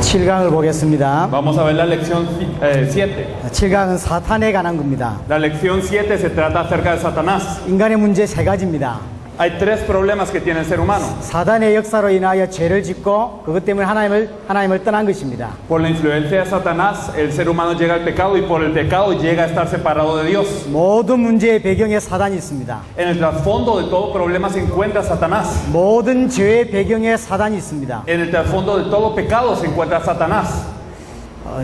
7강을 보겠습니다. Vamos a ver la lección 7. 7강은 사탄에 관한 겁니다. La lección 7 se trata acerca de Satanás. 인간의 문제 세 가지입니다. Hay tres problemas que tiene el ser humano. 사단의 역사로 인하여 죄를 짓고 그것 때문에 하나님을 떠난 것입니다. Por la influencia de Satanás, el ser humano llega al pecado y por el pecado llega a estar separado de Dios. 모든 문제의 배경에 사단이 있습니다. En el trasfondo de todo problema se encuentra Satanás. 모든 죄의 배경에 사단이 있습니다. En el trasfondo de todo pecado se encuentra Satanás.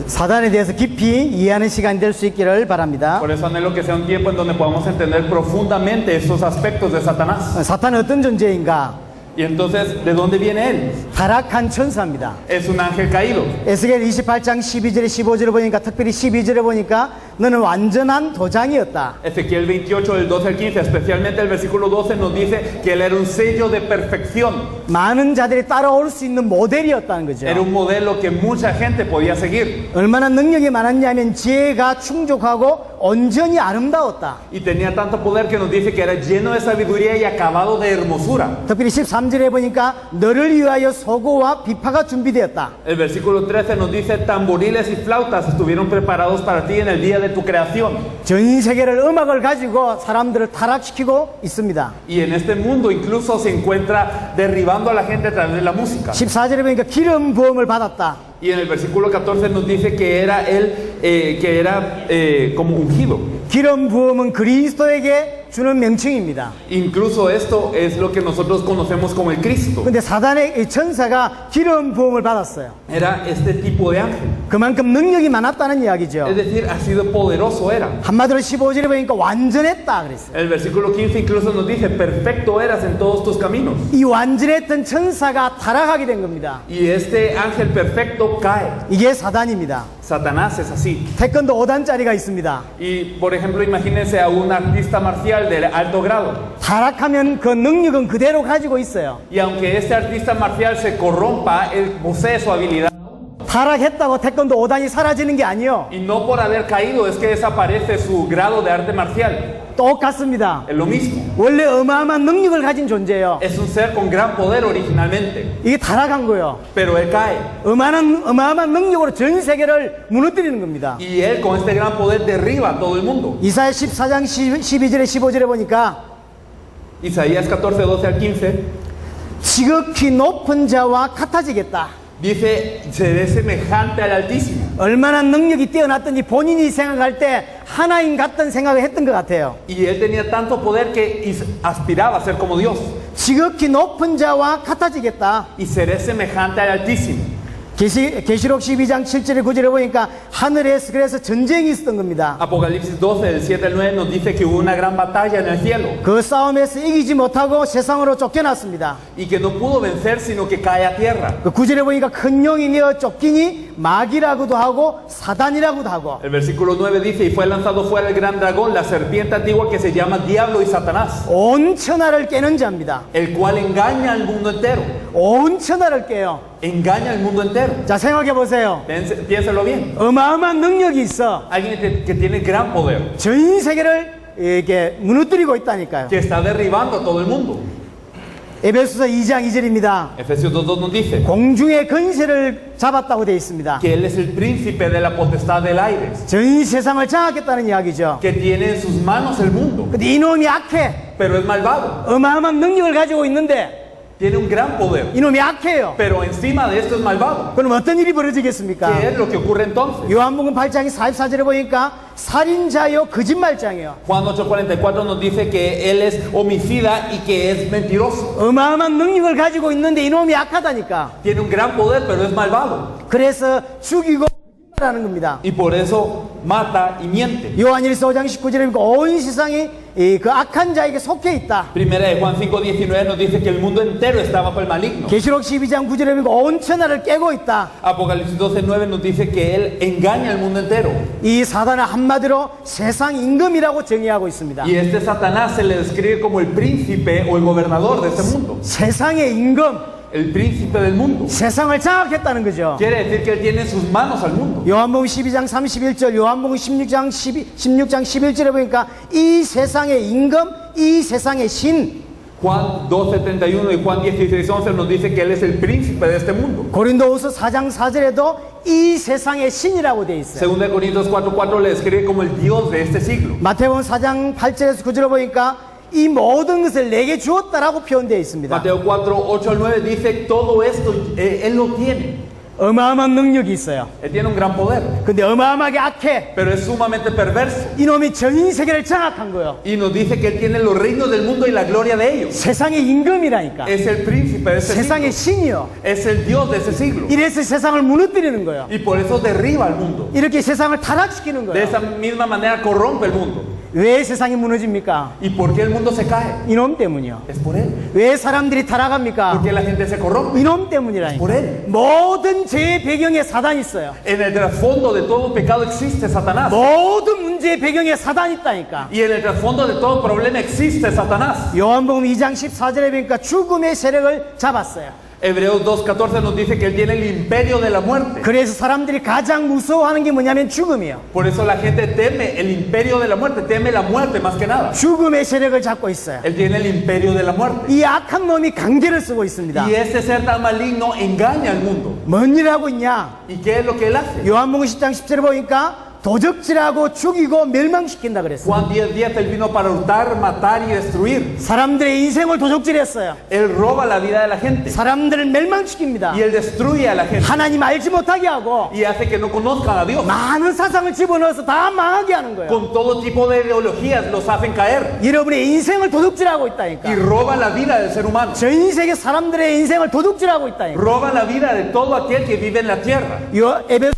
사단에 대해서 깊이 이해하는 시간이 될 수 있기를 바랍니다. Por eso anhelo que sea un tiempo en donde podamos entender profundamente estos aspectos de Satanás. 사탄은 어떤 존재인가? Y entonces, ¿de dónde viene él? 타락한 천사입니다. Es un ángel caído. 에스겔 28장 12절에 15절을 보니까 특별히 12절에 보니까 너는 완전한 도장이었다. Ezequiel 28 del 12 al 15, especialmente el versículo 12 nos dice que él era un sello de perfección. 많은 자들이 따라올 수 있는 모델이었다는 거죠. Era un modelo que mucha gente podía seguir. 얼마나 능력이 많았냐면 지혜가 충족하고 온전히 아름다웠다. Y tenía tanto poder que nos dice que era lleno de sabiduría y acabado de hermosura. 특별히 13절에 보니까 너를 위하여 소고와 비파가 준비되었다. El versículo 13 nos dice tamboriles y flautas estuvieron preparados para ti en el día de tu creación. 전 세계를 음악을 가지고 사람들을 타락시키고 있습니다. Y en este mundo incluso se encuentra derribando a la gente a través de la música. 14절에 보니까 기름 부음을 받았다. Y en el versículo 14 nos dice que era él, como ungido. 기름 부음은 그리스도에게 주는 명칭입니다. Incluso esto es lo que nosotros conocemos como el Cristo. 근데 사단의 이 천사가 기름 부음을 받았어요. Era este tipo de ángel. 그만큼 능력이 많았다는 이야기죠. Es decir, así de poderoso era. 한마디로 15절에 보니까 완전했다 그랬어요. El versículo 15 incluso nos dice, perfecto eras en todos tus caminos. 이 완전했던 천사가 타락하게 된 겁니다. Y este ángel perfecto cae. 이게 사단입니다. Satanás es así. 태권도 5단짜리가 있습니다. Y por ejemplo, imagínense a un artista marcial de alto grado. 타락하면 그 능력은 그대로 가지고 있어요. Y aunque este artista marcial se corrompa, él posee su habilidad. 타락했다고 태권도 5단이 사라지는 게 아니에요. Y no por haber caído es que desaparece su grado de arte marcial. 똑같습니다. Es lo mismo. 원래 어마어마한 능력을 가진 존재예요. Es un ser con gran poder originalmente. 이게 타락한 거예요. Pero él cae. 어마어마한 능력으로 전 세계를 무너뜨리는 겁니다. Y él con este gran poder derriba a todo el mundo. 이사야 14장 12절에 15절에 보니까 Isaías 14, 12 al 15 지극히 높은 자와 같아지겠다. dice, seré semejante al Altísimo. 얼마나 능력이 뛰어났던지 본인이 생각할 때 하나님 같던 생각을 했던 것 같아요. Y él tenía tanto poder que aspiraba a ser como Dios. 지극히 높은 자와 같아지겠다. Y seré semejante al Altísimo. 계시록 12장 7절에 9절에 보니까 하늘에서 그래서 전쟁이 있었던 겁니다. Apocalipsis 12, del 7 al 9 nos dice que hubo una gran batalla en el cielo. 그 싸움에서 이기지 못하고 세상으로 쫓겨났습니다. Y que no pudo vencer sino que cae a tierra. 그 9절에 보니까 큰 용이 되어 쫓기니 마귀라고도 하고 사단이라고도 하고. El versículo 9 dice, y fue lanzado fuera el gran dragón, la serpiente antigua que se llama Diablo y Satanás, 온 천하를 깨는 자입니다. el cual engaña al mundo entero. 온 천하를 깨요. Engaña al mundo entero. 자, 생각해 보세요. Piénselo bien. 어마어마한 능력이 있어. Alguien que tiene gran poder, 전 세계를 이렇게 무너뜨리고 있다니까요. que está derribando a todo el mundo. 에베소서 2장 2절입니다. Efesios 2.2 nos dice 공중의 권세를 잡았다고 되어 있습니다. que él es el príncipe de la potestad del aire, 전 세상을 장악했다는 이야기죠. que tiene en sus manos el mundo, 근데 이놈이 악해. pero es malvado. 어마어마한 능력을 가지고 있는데 Tiene un gran poder, 이놈이 악해요. pero encima de esto es malvado. 그럼 어떤 일이 벌어지겠습니까? ¿Qué es lo que ocurre entonces? 요한복음 8장 44절에 보니까 살인자요 거짓말장이요. Juan 8:44 nos dice que él es homicida y que es mentiroso. 어마어마한 능력을 가지고 있는데 이놈이 악하다니까. Tiene un gran poder, pero es malvado. 그래서 죽이고 거짓말하는 겁니다. Y por eso mata y miente. 요한일서 5장 19절에 보니까 온 세상이 그 악한 자에게 속해 있다. Primera de Juan 5:19 nos dice que el mundo entero está bajo el maligno. 계시록 12장 9절에 보니까 온 천하를 깨고 있다. Apocalipsis 12:9 nos dice que él engaña al mundo entero. 이 사단은 한마디로 세상 임금이라고 정의하고 있습니다. Y este Satanás se le describe como el príncipe o el gobernador de este mundo. 세상의 임금, El príncipe del mundo. 세상을 장악했다는 거죠. Quiere decir que él tiene en sus manos al mundo. 요한복음 12장 31절, 요한복음 16장 11절에 보니까 이 세상의 임금, 이 세상의 신, Juan 12:31 y Juan 16:11 nos dice que Él es el príncipe de este mundo. 고린도후서 4장 4절에도 이 세상의 신이라고 돼 있어요. 2 Corintios 4:4 le describe como el Dios de este siglo. 마태복음 4장 8절에서 9절을 보니까 이 모든 것을 내게 주었다라고 표현되어 있습니다. Mateo 4:8-9 dice todo esto Él lo tiene. 어마어마한 능력이 있어요. Él tiene un gran poder, 근데 어마어마하게 악해. pero es sumamente perverso. 이놈이 전 세계를 장악한 거예요. Y nos dice que Él tiene los reinos del mundo y la gloria de ellos. 세상의 임금이라니까. Es el príncipe de este 세상의 siglo. 신이요. Es el Dios de ese siglo. 이래서 세상을 무너뜨리는 거예요. Y por eso derriba al mundo. 이렇게 세상을 타락시키는 De 거예요. esa misma manera corrompe el mundo. 왜 세상이 무너집니까? ¿Y por qué el mundo se cae? 이놈 때문이요. Es por Él. 왜 사람들이 타락합니까? ¿Por qué la gente se corrompe? 이놈 때문이라니까. por él. 모든 죄의 배경에 사단이 있어요. En el trasfondo de todo pecado existe Satanás. 모든 문제의 배경에 사단이 있다니까. Y en el trasfondo de todo problema existe Satanás. 요한복음 2장 14절에 보니까 죽음의 세력을 잡았어요. Hebreos 2:14 nos dice que Él tiene el imperio de la muerte. 그래서 사람들이 가장 무서워하는 게 뭐냐면 죽음이에요. Por eso la gente teme el imperio de la muerte, teme la muerte más que nada. 죽음의 세력을 잡고 있어요. Él tiene el imperio de la muerte. 이 악한 놈이 강제를 쓰고 있습니다. Y ese ser tan maligno engaña al mundo. 뭔 일 하고 있냐? ¿Y qué es lo que Él hace? 요한복음 10장 10절에 보니까 도적질하고 죽이고 멸망시킨다 그랬어요. Juan 10:10 Él vino para hurtar, matar y destruir. 사람들의 인생을 도적질했어요. Él roba la vida de la gente. 사람들을 멸망시킵니다. Y Él destruye a la gente. 하나님 알지 못하게 하고 Y hace que no conozcan a Dios. 많은 사상을 집어넣어서 다 망하게 하는 거예요. Con todo tipo de ideologías los hacen caer. 여러분의 인생을 도둑질하고 Y 있다니까. roba la vida del ser humano. 전 세계 사람들의 인생을 도둑질하고 있다니까. Roba la vida de todo aquel que vive en la tierra. 요 에베소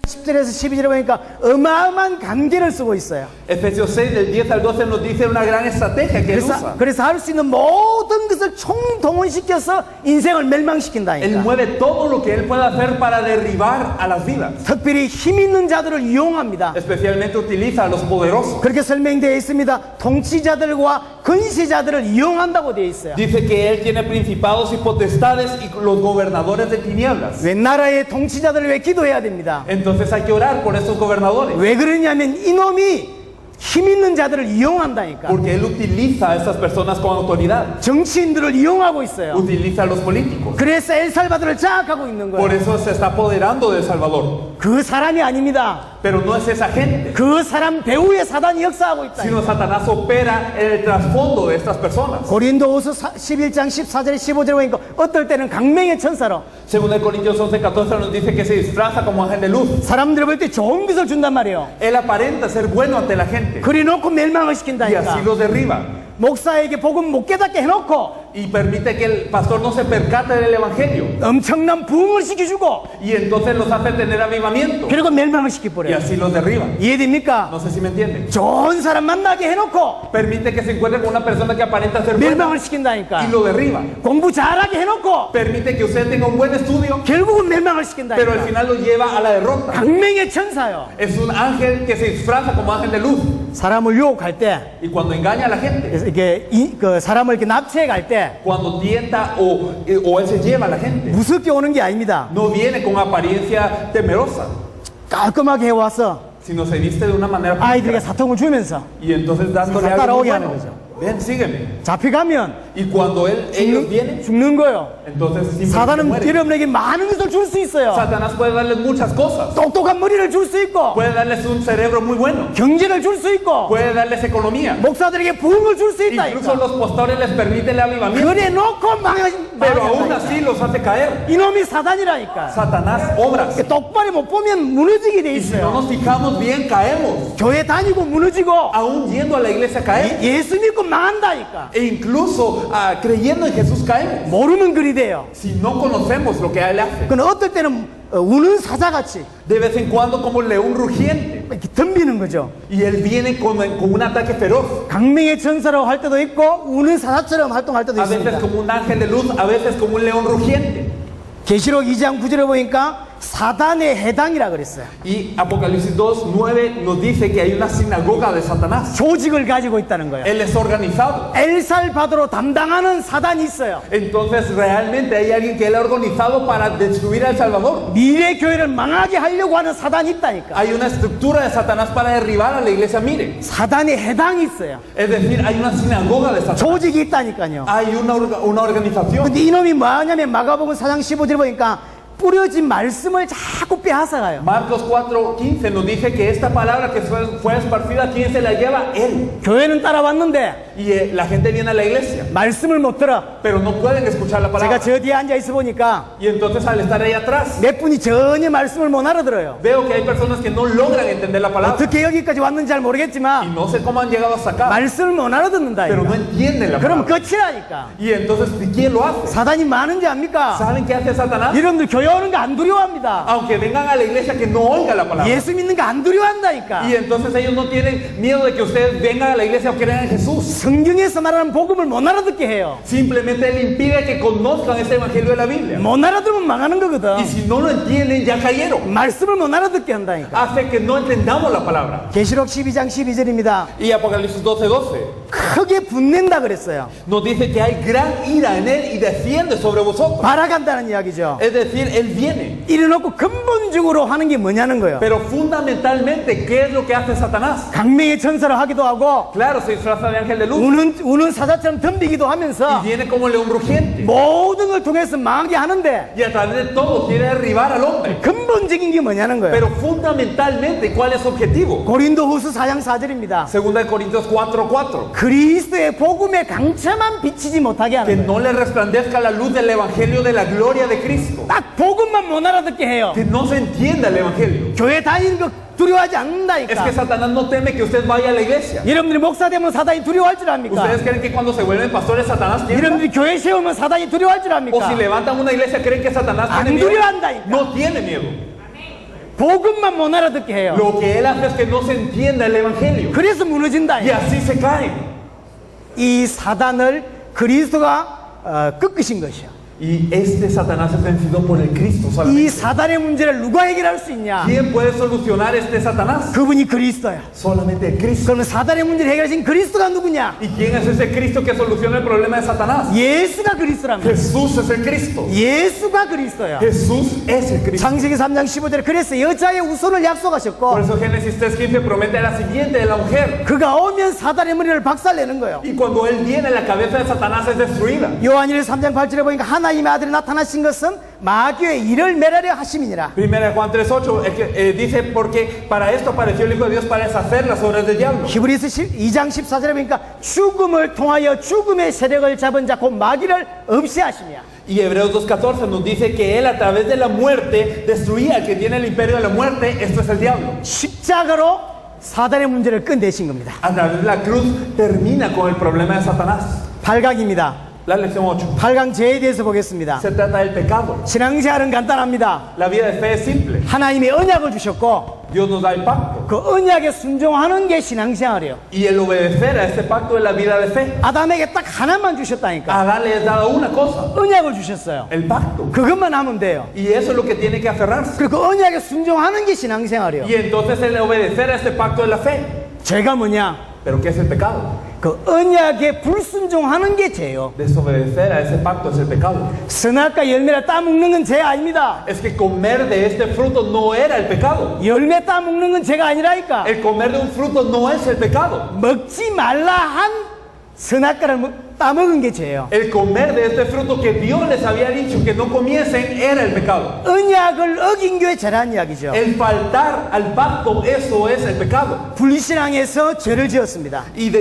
10절에서 12절에 보니까 어마어마한 관계를 쓰고 있어요. Efesios 6 del 10 al 12 nos dice una gran estrategia que Él usa. 그래서 할 수 있는 모든 것을 총동원시켜서 인생을 Él 멸망시킨다니까. mueve todo lo que Él puede hacer para derribar a las vidas. 특별히 힘 있는 자들을 이용합니다. Especialmente utiliza a los poderosos. 그렇게 설명되어 있습니다. 통치자들과 권세자들을 이용한다고 되어 있어요. Dice que Él tiene principados y potestades y los gobernadores de tinieblas. 왜 나라의 통치자들을 왜 기도해야 됩니다. Entonces hay que orar por estos gobernadores. 왜 그러냐면 이놈이 힘 있는 자들을 이용한다니까. Porque Él utiliza a estas personas con autoridad. 정치인들을 이용하고 있어요. Utiliza a los políticos. 그래서 엘살바도를 장악하고 있는 Por 거예요. eso se está apoderando de El Salvador. 그 사람이 아닙니다. Pero no es esa gente, 그 사람 배후에 사단이 역사하고 있다. sino Satanás opera en el trasfondo de estas personas. 고린도후서 11장 14절에 15절에 보니까 어떨 때는 강맹의 천사로 Según el Corintios 11:14 nos dice que se disfraza como ángel de luz. 사람들을 볼 때 좋은 것을 준단 말이에요. Él aparenta ser bueno ante la gente 그래 놓고 멸망을 y 시킨다니까. así los derriba. 목사에게 복음 못 깨닫게 해놓고 Y permite que el pastor no se percate del evangelio. 엄청난 부흥을 시켜주고 Y entonces los hace tener avivamiento. 그리고 멸망을 Y 시켜버려요. así los derriba. 이해됩니까? No sé si me entienden. 좋은 사람 만나게 해놓고 Permite que se encuentre con una persona que aparenta ser buena 멸망을 시킨다니까. y lo derriba. 공부 잘하게 해놓고 Permite que usted tenga un buen estudio, 결국은 멸망을 pero al 시킨다니까. final lo lleva a la derrota. 강맹의 천사요. Es un ángel que se disfraza como ángel de luz. 사람을 유혹할 때 Y cuando engaña a la gente, 이렇게 그 사람을 이렇게 납치해 갈 때 cuando tienta o él se lleva a la gente, 무섭게 오는 게 아닙니다. no viene con apariencia temerosa, 깔끔하게 해와서 sino se viste de una manera 아이들에게 pública. 사통을 주면서 Y entonces dándole algo 따라오게 muy 하는 bueno. 거죠. Ven, sígueme. 잡혀가면 Y cuando ellos vienen, 죽는 거예요. entonces simplemente 사단은 mueren. 여러분에게 많은 것을 줄 수 있어요. Satanás puede darles muchas cosas. 똑똑한 머리를 줄 수 있고 Puede darles un cerebro muy bueno. 경제를 줄 수 있고 Puede darles economía. 목사들에게 부흥을 줄 수 Incluso 있다니까. los pastores les permite el avivamiento. 그래 놓고 Pero aún 망한다니까. así los hace caer. 이놈이 사단이라니까. Satanás obra. 똑바로 못 보면 무너지게 돼 Y si no 있어요. nos fijamos bien, caemos. 교회 다니고 무너지고 Aún yendo a la iglesia caemos. 예수 믿고 망한다니까. E incluso creyendo en Jesús caemos. 모르면 그리 돼요. Si no conocemos lo que Él hace. 그건 어떨 때는 우는 사자같이 De vez en cuando como un león rugiente. 이렇게 덤비는 거죠. Y Él viene con un ataque feroz. 강맹의 천사로 할 때도 있고 우는 사자처럼 활동할 때도 A veces 있습니다. como un ángel de luz, a veces como un león rugiente. 계시록 2장 9절에 보니까 사단의 해당이라 그랬어요. Y Apocalipsis 2:9 nos dice que hay una sinagoga de Satanás. 조직을 가지고 있다는 거예요. Él es organizado. 엘살바도로 담당하는 사단이 있어요. Entonces realmente hay alguien que él ha organizado para destruir a El Salvador. 미래 교회를 망하게 하려고 하는 사단이 있다니까. Hay una estructura de Satanás para derribar a la iglesia. Mire, 사단의 해당이 있어요. es decir, hay una sinagoga de Satanás. 조직이 있다니까요. Hay una organización. 근데 이놈이 뭐 하냐면 마가복음 4장 15절 보니까 뿌려진 말씀을 자꾸 빼앗아가요. Marcos 4:15 nos dice que esta palabra que fue esparcida, ¿quién se la lleva? Él. 교회는 따라왔는데 Y la gente viene a la iglesia, 말씀을 못 들어. pero no pueden escuchar la 제가 palabra. 저 뒤에 앉아 있어 보니까 Y entonces al estar ahí atrás, 몇 분이 전혀 말씀을 못 알아들어요. veo que hay personas que no logran entender la palabra. 어떻게 여기까지 왔는지 잘 Y 모르겠지만 no sé cómo han llegado hasta acá, 말씀을 못 알아듣는다. pero no 이거. entienden la 그럼 palabra. 끝이라니까. Y entonces, ¿quién lo hace? 사단이 많은지 압니까? ¿Saben qué hace Satanás? 여러분들 교회 오는 거 안 두려워합니다. Aunque vengan a la iglesia, que no oiga la palabra. 예수 믿는 거 안 두려워한다니까. Y entonces ellos no tienen miedo de que ustedes vengan a la iglesia o crean en Jesús. 성경에서 말하는 복음을 못 알아듣게 해요. Simplemente él impide que conozcan este evangelio de la Biblia. 못 알아들으면 망하는 거거든. Y si no lo entienden, ya cayeron. 말씀을 못 알아듣게 한다니까. Hace que no entendamos la palabra. 계시록 12장 12절입니다. Y Apocalipsis 12:12 크게 분낸다 그랬어요. nos dice que hay gran ira en él y desciende sobre vosotros. 발악한다는 이야기죠. Es decir, él viene. 이래놓고 근본적으로 하는 게 뭐냐는 거예요. Pero fundamentalmente, ¿qué es lo que hace Satanás? 강명의 천사를 하기도 하고 Claro, se disfraza de ángel de luz 우는 사자처럼 덤비기도 y 하면서 viene como león rugiente. 모든 걸 통해서 망하게 하는데 Y a través de todo quiere derribar al hombre. 근본적인 게 뭐냐는 거예요. Pero fundamentalmente, ¿cuál es su objetivo? 고린도후서 4장 4절입니다. 2 Corintios 4:4. 그리스도의 복음의 강차만 비치지 못하게 Que 하는 거예요. no le resplandezca la luz del evangelio de la gloria de Cristo. 딱 복음만 못 알아듣게 해요. Que no se entienda el evangelio. 교회 다니는 거 두려워하지 Es 않는다니까. que Satanás no teme que usted vaya a la iglesia. 여러분들이 목사 되면 사단이 두려워할 줄 압니까? ¿Ustedes creen que cuando se vuelven pastores Satanás tiembla? 여러분들이 교회 세우면 사단이 두려워할 줄 O 압니까? si levantan una iglesia creen que Satanás 안 tiene miedo? 두려워한다니까. No tiene miedo. 복음만 못 알아듣게 해요. Lo que él hace es que no se entienda el evangelio. 그래서 무너진다. Y así se caen. 이 사단을 그리스도가 꺾으신 것이요. Y este Satanás es vencido por el Cristo 이 solamente. 사단의 문제를 누가 해결할 수 있냐? ¿Quién puede solucionar este Satanás? 그분이 그리스도야. Solamente el Cristo. 그러면 사단의 문제를 해결하신 그리스도가 누구냐? ¿Y quién es ese Cristo que soluciona el problema de Satanás? 예수가 그리스도랍니다. Jesús es el Cristo. 예수가 그리스도야. Jesús es el Cristo. 창세기 3장 15절에 그래서 여자의 우선을 Por 약속하셨고 eso Génesis 3:15 promete a la siguiente de la mujer. 그가 오면 사단의 머리를 박살내는 거예요. Y cuando él viene, la cabeza de Satanás es destruida. 요한일서 3장 8절에 보니까 하나님의 아들이 나타나신 것은 마귀의 일을 멸하려 하심이니라. Primera de Juan 3:8 dice porque para esto apareció el Hijo de Dios para deshacer las obras del diablo. 히브리서 2장 14절에 보니까 죽음을 통하여 죽음의 세력을 잡은 자 곧 마귀를 없이 하심이야. Y Hebreos 2:14 nos dice que él a través de la muerte destruía al que tiene el imperio de la muerte. Esto es el diablo. 십자가로 사단의 문제를 끝내신 겁니다. A través de la cruz termina con el problema de Satanás. 8강입니다. La lección 8 8강 죄에 대해서 보겠습니다. se trata del pecado. 신앙생활은 간단합니다. La vida de fe es simple. 하나님의 언약을 주셨고 Dios nos da el pacto 그 언약에 순종하는 게 신앙생활이에요. y el obedecer a este pacto es la vida de fe. 아담에게 딱 하나만 주셨다니까. A Adán le es dado una cosa, 언약을 주셨어요. el pacto. 그것만 하면 돼요. Y eso es lo que tiene que aferrarse. 그리고 그 언약에 순종하는 게 신앙생활이에요. Y entonces el obedecer a este pacto es la fe. 죄가 뭐냐? Pero ¿qué es el pecado? 그 언약에 불순종하는 게 죄요. Desobedecer a ese pacto es el pecado. 선악과 열매를 따먹는 건 죄 아닙니다. Es que comer de este fruto no era el pecado. 열매 따먹는 건 죄가 아니라니까. El comer de un fruto no es el pecado. 먹지 말라 한 선악과를 따먹은 게 죄예요. El comer de este fruto que Dios les había dicho que no comiesen era el pecado. 언약을 어긴 게 죄란 이야기죠. El faltar al pacto, eso es el pecado. 불신앙에서 죄를 지었습니다. Y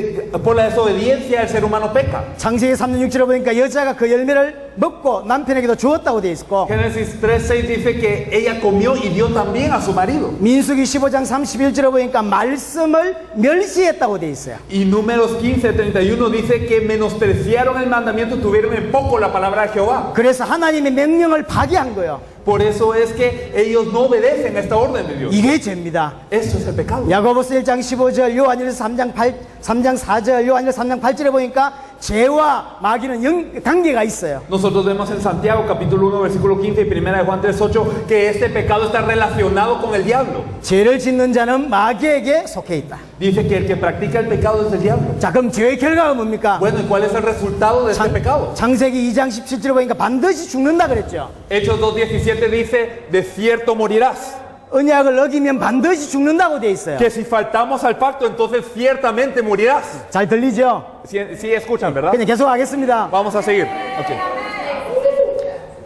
por la desobediencia el ser humano peca. 창세기 3장 6절에 보니까 여자가 그 열매를 먹고 남편에게도 주었다고 되어 있고 Génesis 3:6 dice que ella comió y dio también a su marido. 민수기 15장 31절에 보니까 말씀을 멸시했다고 되어 있어요. Y Números 15:31 dice que menospreciaron el mandamiento, tuvieron en poco la palabra de Jehová. 그래서 하나님의 명령을 파기한 거예요. Por eso es que ellos no obedecen a esta orden de Dios. 이게 죄입니다. Eso es el pecado. 야고보서 1장 15절, 요한일서 3장 4절, 요한일서 3장 8절에 보니까 죄와 마귀는 관계가 있어요. Nosotros vemos en Santiago capítulo 1 versículo 15 y primera de Juan 3:8 que este pecado está relacionado con el diablo. 죄를 짓는 자는 마귀에게 속해 있다. Dice que el que practica el pecado es el diablo. 자, 그럼 죄의 결과가 뭡니까? Bueno, ¿y cuál es el resultado de este pecado? 창세기 2장 17절에 보니까 반드시 죽는다 그랬죠. Hechos 2:17 dice, de cierto morirás. 언약을 어기면 반드시 죽는다고 돼 있어요. Que si faltamos al pacto, entonces ciertamente morirás. 잘 들리죠? Sí escuchan, ¿verdad? 그냥 계속 하겠습니다. Vamos a seguir. Okay.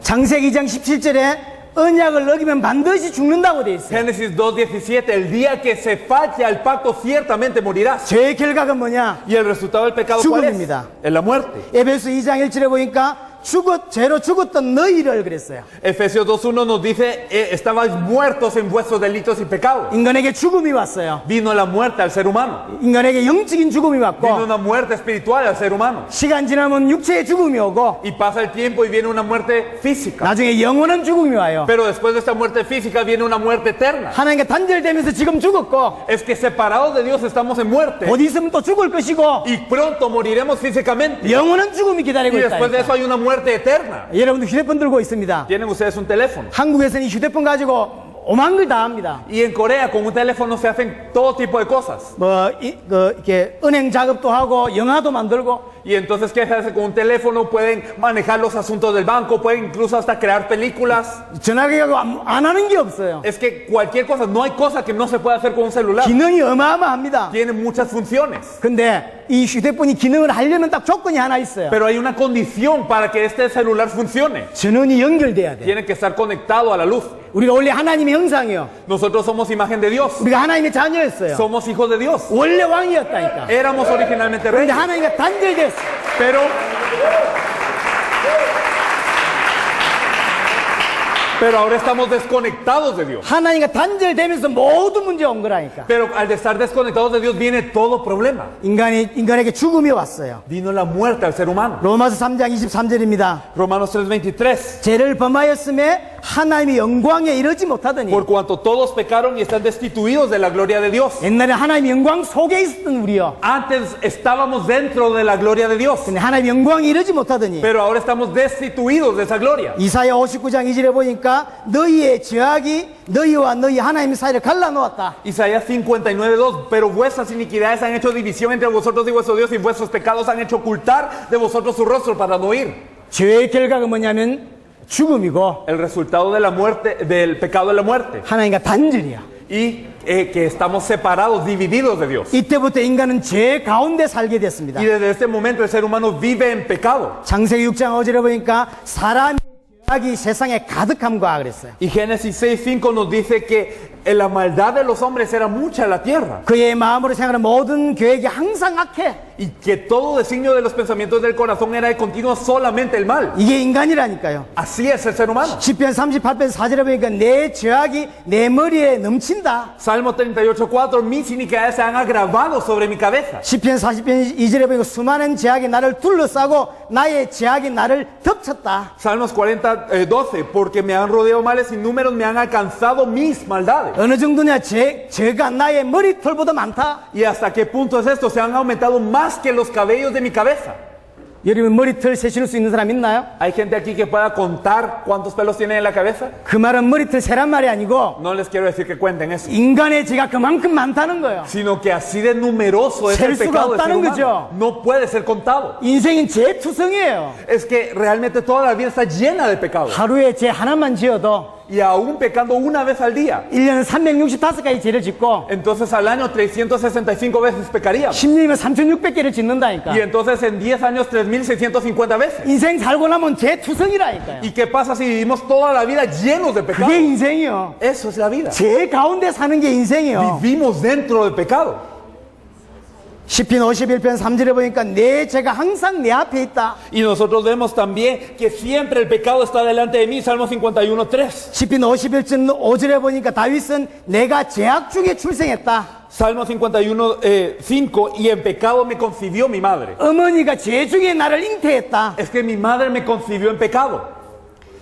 창세기 2장 17절에 언약을 어기면 반드시 죽는다고 돼 있어요. Génesis 2:17, el día que se falte al pacto, ciertamente morirás. 죄의 결과가 뭐냐? Y el resultado del pecado, ¿cuál es? 죽음입니다. Es la muerte. 에베소 2장 1절에 보니까 죄로 죽었던 너희를 그랬어요. Efesios 2:1 nos dice, estabais muertos en vuestros delitos y pecados. 인간에게 죽음이 왔어요. Vino la muerte al ser humano. 인간에게 영적인 죽음이 Vino 왔고 una muerte espiritual al ser humano. 시간 지나면 육체의 죽음이 오고 Y pasa el tiempo y viene una muerte física. 나중에 영원한 죽음이 와요. Pero después de esta muerte física viene una muerte eterna. 하나님과 단절되면서 지금 죽었고 Es que separados de Dios estamos en muerte. 곧 있으면 또 죽을 것이고 Y pronto moriremos físicamente. 영원한 죽음이 Y 기다리고 después de 있다. eso hay una muerte eterna. 여러분들 휴대폰 들고 있습니다. Tienen ustedes un teléfono. 한국에서는 이 휴대폰 가지고 오만 걸 다 합니다. Y en Corea con un teléfono se hacen todo tipo de cosas. 이렇게 은행 작업도 하고 영화도 만들고 Y entonces, ¿qué se hace con un teléfono? Pueden manejar los asuntos del banco, pueden incluso hasta crear películas. 전화기하고 안 하는 게 없어요. Es que cualquier cosa, no hay cosa que no se pueda hacer con un celular. 기능이 어마어마합니다. Tiene muchas funciones. 근데 이 휴대폰이 기능을 하려면 딱 조건이 하나 있어요. Pero hay una condición para que este celular funcione. 전원이 연결돼야 돼. Tiene que estar conectado a la luz. 우리가 원래 하나님의 형상이요. Nosotros somos imagen de Dios. 우리가 하나님의 자녀였어요. Somos hijos de Dios. 원래 왕이었다니까. Éramos originalmente 그런데 reyes. 하나님과 단절됐어. Pero ahora estamos desconectados de Dios. 하나님과 단절되면서 모든 문제가 온 거라니까. Pero al estar desconectados de Dios viene todo problema. 인간에게 죽음이 왔어요. Vino la muerte al ser humano. 로마서 3장 23절입니다. Romanos 3:23. 죄를 범하였음에 하나님의 영광에 이르지 못하더니 Por cuanto todos pecaron y están destituidos de la gloria de Dios. 옛날에 하나님의 영광 속에 있었던 우리요. Antes estábamos dentro de la gloria de Dios. 근데 하나님의 영광에 이르지 못하더니 Pero ahora estamos destituidos de esa gloria. 이사야 59장 2절에 보니까 너희의 죄악이 너희와 너희 하나님 사이를 갈라놓았다. Isaías 59:2. Pero vuestras iniquidades han hecho división entre vosotros y vuestro Dios, y vuestros pecados han hecho ocultar de vosotros su rostro para no oír. 죄의 결과가 뭐냐면 죽음이고 El resultado de la muerte, del pecado es la muerte. 하나님과 단절이야. Y que estamos separados, divididos de Dios. 이때부터 인간은 죄 가운데 살게 됐습니다. Y desde este momento el ser humano vive en pecado. 창세기 6장 5절에 보니까 사람의 죄악이 세상에 가득함과 그랬어요. Y Génesis 6:5 nos dice que la maldad de los hombres era mucha en la tierra. 그의 마음으로 생각하는 모든 계획이 항상 악해. Y que todo designio de los pensamientos del corazón era de continuo solamente el mal. 이게 인간이라니까요. Así es el ser humano. 시편 38편 4절에 보니까 내 죄악이 내 머리에 넘친다. Salmo 38:4. Mis iniquidades se han agravado sobre mi cabeza. 시편 40편 2절에 보니까 수많은 죄악이 나를 둘러싸고 나의 죄악이 나를 덮쳤다. Salmos 40:12. Porque me han rodeado males sin números, me han alcanzado mis maldades. 어느 정도냐? 죄가 나의 머리털보다 많다. ¿Y hasta qué punto es esto? Se han aumentado más que los cabellos de mi cabeza. 여러분 머리털 세실 수 있는 사람 있나요? ¿Hay gente aquí que pueda contar cuántos pelos tienen en la cabeza? 그 말은 머리털 세란 말이 아니고 No les quiero decir que cuenten eso, 인간의 죄가 그만큼 많다는 거예요. sino que así de numeroso es 셀 el 수가 pecado del ser 없다는 humano. 거죠. No puede ser contado. 인생은 죄투성이에요. Es que realmente toda la vida está llena de pecados. 하루에 죄 하나만 지어도 Y aún pecando una vez al día. 1년은 365가지 죄를 짓고 Entonces al año 365 veces pecaríamos. 10년이면 3600개를 짓는다니까. Y entonces en 10 años 3650 veces. 인생 살고 나면 죄투성이라니까요. ¿Y qué pasa si vivimos toda la vida llenos de pecado? 그게 인생이요. Eso es la vida. 죄 가운데 사는 게 인생이요. Vivimos dentro del pecado. 시편 51편 3절에 보니까 내 죄가 항상 내 앞에 있다. Y nosotros vemos también que siempre el pecado está delante de mí. Salmo 51:3. 시편 51편 5절에 보니까 다윗은 내가 죄악 중에 출생했다. Salmo 51:5. Y en pecado me concibió mi madre. 어머니가 죄 중에 나를 잉태했다. Es que mi madre me concibió en pecado.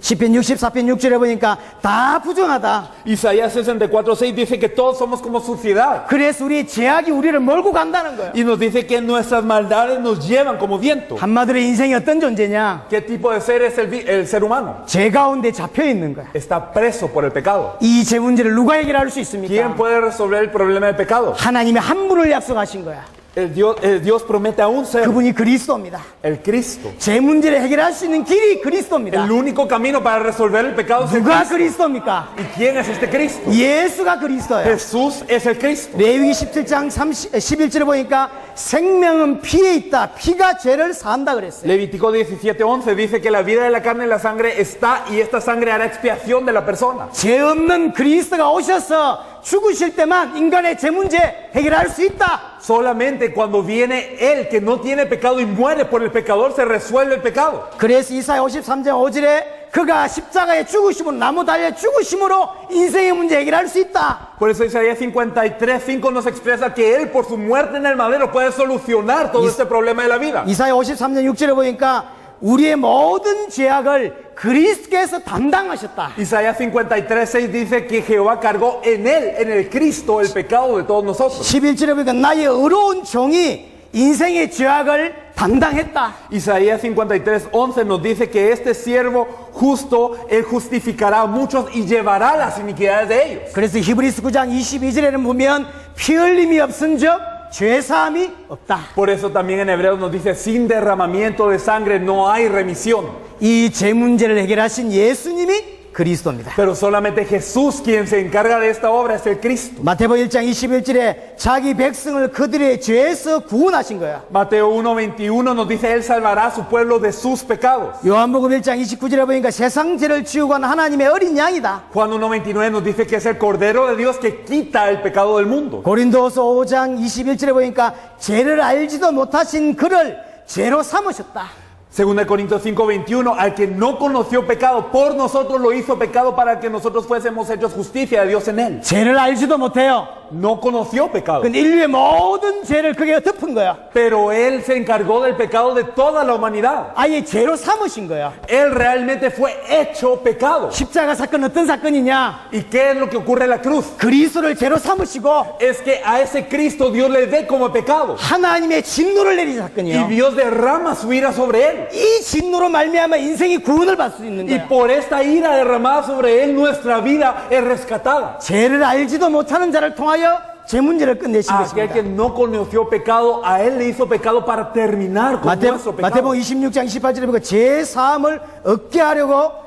시편 64편 6절에 보니까 다 부정하다. Isaías 64:6 dice que todos somos como suciedad. 그래서 우리 죄악이 우리를 몰고 간다는 거예요. Y nos dice que nuestras maldades nos llevan como viento. 한마디로 인생이 어떤 존재냐? ¿Qué tipo de ser es el ser humano? 죄 가운데 잡혀 있는 거야. Está preso por el pecado. 이 죄 문제를 누가 해결할 수 ¿Quién 있습니까? puede resolver el problema del pecado? 하나님이 한 분을 약속하신 거야. El Dios promete a un ser, 그분이 그리스도입니다. el Cristo. 죄 문제를 해결할 수 있는 길이 그리스도입니다. El único camino para resolver el pecado es el 누가 Cristo. 그리스도입니까? ¿Y quién es este Cristo? 예수가 그리스도예요. Jesús es el Cristo. 레위기 17장 11절에 보니까 생명은 피에 있다. 피가 죄를 사한다 그랬어요. Levítico 17:11 dice que la vida de la carne y la sangre está y esta sangre hará expiación de la persona. 죄 없는 그리스도가 오셔서 죽으실 때만 인간의 죄 문제 해결할 수 있다. Solamente cuando viene Él que no tiene pecado y muere por el pecador se resuelve el pecado. 그래서 이사야 53장 5절에 그가 십자가에 죽으심으로 나무 달려 죽으심으로 인생의 문제 해결할 수 있다. Por eso Isaías 53:5 nos expresa que Él por su muerte en el madero puede solucionar todo este problema de la vida. 이사야 53장 6절에 보니까 우리의 모든 죄악을 그리스도께서 담당하셨다. Isaías 53:6 dice que Jehová cargó en Él, en el Cristo, el pecado de todos nosotros. 11절에 보니까 나의 의로운 종이 인생의 죄악을 담당했다. Isaías 53:11 nos dice que este siervo justo, Él justificará a muchos y llevará las iniquidades de ellos. 그래서 히브리서 9장 22절에는 보면 피 흘림이 없은즉 죄사함이 없다. Por eso también en Hebreos nos dice, sin derramamiento de sangre no hay remisión. 이 죄 문제를 해결하신 예수님이 그리스도입니다. Pero solamente Jesús quien se encarga de esta obra es el Cristo. 마태복음 1장 21절에 자기 백성을 그들의 죄에서 구원하신 거야. Mateo 1:21 nos dice, Él salvará a su pueblo de sus pecados. 요한복음 1장 29절에 보니까 세상 죄를 지우고 한 하나님의 어린 양이다. Juan 1:29 nos dice que es el Cordero de Dios que quita el pecado del mundo. 고린도서 5장 21절에 보니까 죄를 알지도 못하신 그를 죄로 삼으셨다. Según el Corintios 5:21, al que no conoció pecado, por nosotros lo hizo pecado para que nosotros fuésemos hechos justicia de Dios en él. 죄를 알지도 못해요. No conoció pecado. 근데 인류의 모든 죄를 그게 덮은 거야. Pero Él se encargó del pecado de toda la humanidad. 아예 죄로 삼으신 거야. Él realmente fue hecho pecado. 십자가 사건 어떤 사건이냐? ¿Y qué es lo que ocurre en la cruz? 그리스도를 죄로 삼으시고 Es que a ese Cristo Dios le ve como pecado. 하나님의 진노를 내린 Y 사건이에요. Dios derrama su ira sobre Él. 이 진노로 말미암아 인생이 구원을 받을 수 있는 Y 거야. por esta ira derramada sobre Él, nuestra vida es rescatada. 죄를 알지도 못하는 자를 통하여 죄 문제를 끝내신 Aquel que 것입니다. no conoció pecado, a Él le hizo pecado para terminar con nuestro pecado. 마태복음 26장 28절에 보니까 죄 사함을 얻게 하려고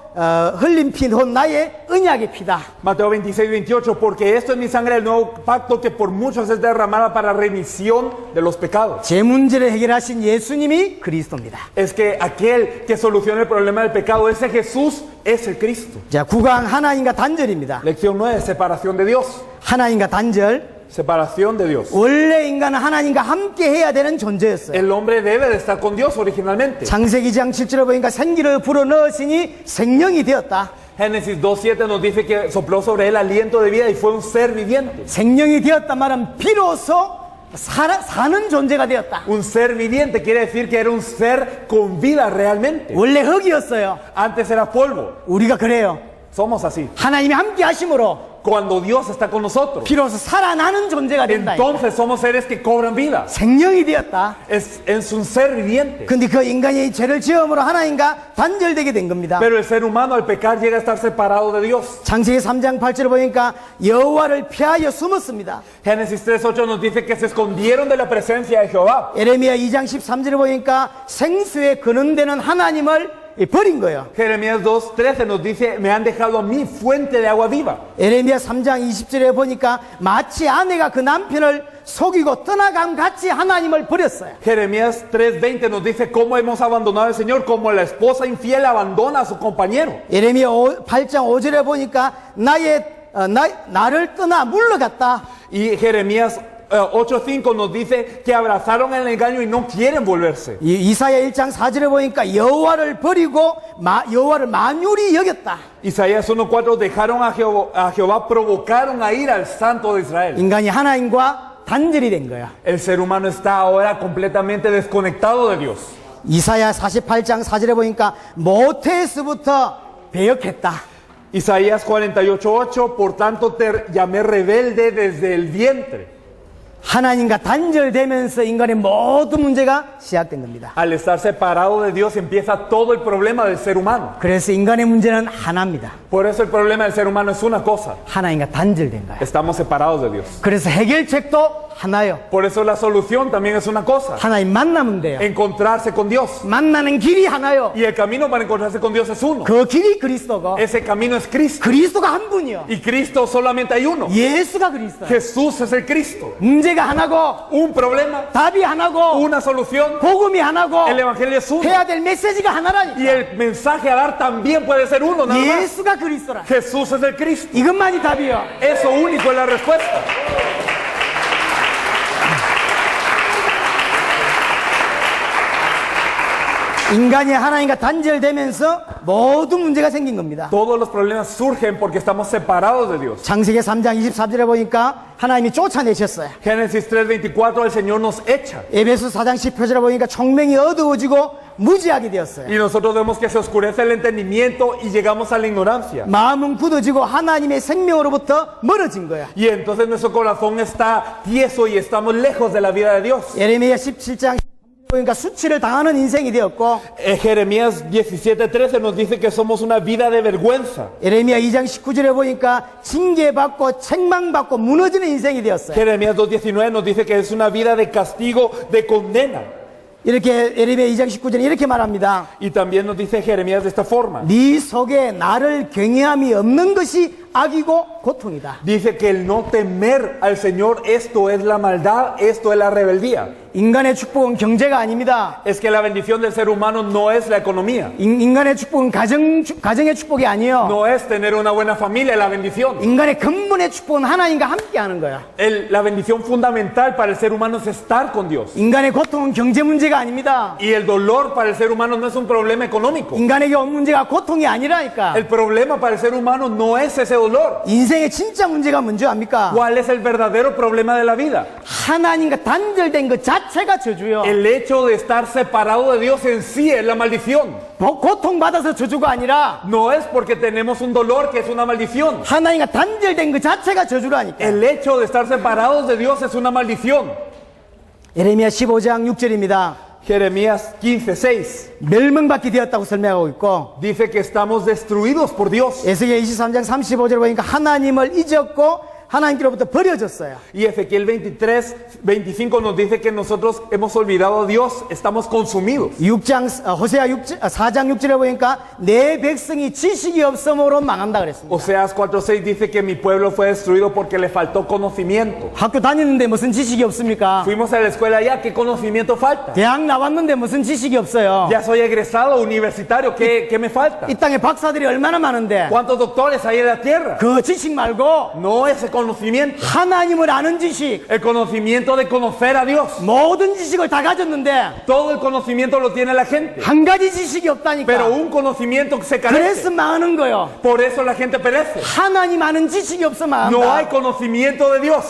흘린 피 곧 나의 언약의 피다. Mateo 26:28, porque esto es mi sangre del nuevo pacto que por muchos es derramada para remisión de los pecados. 죄 문제를 해결하신 예수님이 그리스도입니다. Es que aquel que soluciona el problema del pecado, ese Jesús es el Cristo. 자, 9강 하나님과 단절입니다. Lección 9, separación de Dios. 하나님과 단절. Separación de Dios. 원래 인간은 하나님과 함께 해야 되는 존재였어요. El hombre debe de estar con Dios originalmente. 창세기 2장 7절에 보니까 생기를 불어넣으시니 생명이 되었다. Génesis 2:7 nos dice que sopló sobre él aliento de vida y fue un ser viviente. 생명이 되었다 말은 비로소 사는 존재가 되었다. Un ser viviente quiere decir que era un ser con vida realmente. 원래 흙이었어요. Antes era polvo. 우리가 그래요. Somos así. 하나님이 함께 하심으로 Cuando Dios está con nosotros, 비로소 살아나는 존재가 된다. entonces somos seres que cobran vida. 생명이 되었다. Es un ser viviente. 근데 그 인간이 죄를 지음으로 하나님과 단절되게 된 겁니다. Pero el ser humano al pecar llega a estar separado de Dios. 창세기 3장 8절에 보니까 여호와를 피하여 숨었습니다. Génesis 3:8 nos dice que se escondieron de la presencia de Jehová. 에레미야 2장 13절에 보니까 생수에 근원되는 하나님을 버린 거예요. Jeremías 2:13 nos dice, me han dejado a mí fuente de agua viva. 에레미야 3장 20절에 보니까 마치 아내가 그 남편을 속이고 떠나감 같이 하나님을 버렸어요. Jeremías 3:20 nos dice cómo hemos abandonado al Señor, como la esposa infiel abandona a su compañero. 에레미야 8장 5절에 보니까 나를 떠나 물러갔다. Y Jeremías 8:5 nos dice que abrazaron el engaño y no quieren volverse. 이사야 1장 4절에 보니까 여호와를 버리고 여호와를 만유리 여겼다. Isaías 1:4 dejaron a Jehová, provocaron a ir al Santo de Israel. 인간이 하나님과 단절이 된 거야. El ser humano está ahora completamente desconectado de Dios. 이사야 48장 4절에 보니까 모태에서부터 배역했다. Isaías 48:8, por tanto te llamé rebelde desde el vientre. 하나님과 단절되면서 인간의 모든 문제가 시작된 겁니다. Al estar separado de Dios empieza todo el problema del ser humano. 그래서 인간의 문제는 하나입니다. Por eso el problema del ser humano es una cosa. 하나님과 단절된 거예요. Estamos separados de Dios. 그래서 해결책도 하나요. Por eso la solución también es una cosa. 하나님 만나면 돼요. Encontrarse con Dios. 만나는 길이 하나요. Y el camino para encontrarse con Dios es uno. 그 길이 그리스도고 Ese camino es Cristo. 그리스도가 한 분이요. Y Cristo solamente hay uno. 예수가 그리스도예요. Jesús es el Cristo. 문제가 하나고 Un problema, 답이 하나고 una solución. 복음이 하나고 El evangelio es uno. 해야 될 메시지가 하나라니까. Y el mensaje a dar también puede ser uno, nada más. 예수가 그리스도라. Jesús es el Cristo. 이것만이 답이요. Eso único es la respuesta. 인간이 하나님과 단절되면서 모든 문제가 생긴 겁니다. Todos los problemas surgen porque estamos separados de Dios. 창세기 3장 24절에 보니까 하나님이 쫓아내셨어요. Génesis 3:24, el Señor nos echa. 에베소 4장 10절에 보니까 총명이 어두워지고 무지하게 되었어요. Y nosotros vemos que se oscurece el entendimiento y llegamos a la ignorancia. 마음은 굳어지고 하나님의 생명으로부터 멀어진 거야. Y entonces nuestro corazón está tieso y estamos lejos de la vida de Dios. 예레미야 17장 보니까 수치를 당하는 인생이 되었고, Jeremías 17:13 nos dice que somos una vida de vergüenza. 예레미야 2장 19절에 보니까 징계받고 책망받고 무너지는 인생이 되었어요. Jeremías 2:19 nos dice que es una vida de castigo, de condena. 이렇게 예레미야 2장 19절에 이렇게 말합니다. Y también nos dice Jeremías de esta forma. 네 속에 나를 경외함이 없는 것이 악이고 고통이다. Dice que el no temer al Señor, esto es la maldad, esto es la rebeldía. 인간의 축복은 경제가 아닙니다. Es que la bendición del ser humano no es la economía. 인간의 축복은 가정의 축복이 아니에요. No es tener una buena familia, la bendición. 인간의 근본의 축복은 하나님과 함께 하는 거야. La bendición fundamental para el ser humano es estar con Dios. 인간의 고통은 경제 문제가 아닙니다. Y el dolor para el ser humano no es un problema económico. 인간에게 온 문제가 고통이 아니라니까. El problema para el ser humano no es ese dolor. 인생의 진짜 문제가 뭔지 압니까? ¿Cuál es el verdadero problema de la vida? 하나님과 단절된 것 자체가 저주요. El hecho de estar separado de Dios en sí es la maldición. 고통받아서 저주가 아니라 No es porque tenemos un dolor que es una maldición. 하나님과 단절된 것 자체가 저주라니까. El hecho de estar separados de Dios es una maldición. 예레미야 15장 6절입니다. Jeremías 15:6 멸망받게 되었다고 설명하고 있고, dice que estamos destruidos por Dios. 에스겔 23장 35절에 보니까 하나님을 잊었고 하나님께로부터 버려졌어요. Y Ezequiel 23:25 nos dice que nosotros hemos olvidado a Dios, estamos consumidos. 호세아 4장 6절에 보니까 내 백성이 지식이 없음으로 망한다 그랬습니다. Oseas 4:6 dice que mi pueblo fue destruido porque le faltó conocimiento. 학교 다니는데 무슨 지식이 없습니까? Fuimos a la escuela ya, ¿qué conocimiento falta? 대학 나왔는데 무슨 지식이 없어요. Ya soy egresado universitario, ¿qué me falta? 이 땅에 박사들이 얼마나 많은데 ¿Cuántos doctores hay en la tierra? 그 지식 말고 No ese conocimiento. 하나님을 아는 지식, El conocimiento de conocer a Dios. 모든 지식을 다 가졌는데 Todo el conocimiento lo tiene la gente. 한 가지 지식이 없다니까. Pero un conocimiento que se 그래서 carece. 망하는 거예요. Por eso la gente perece. 하나님 아는 지식이 없어 No hay 망한다. conocimiento de Dios.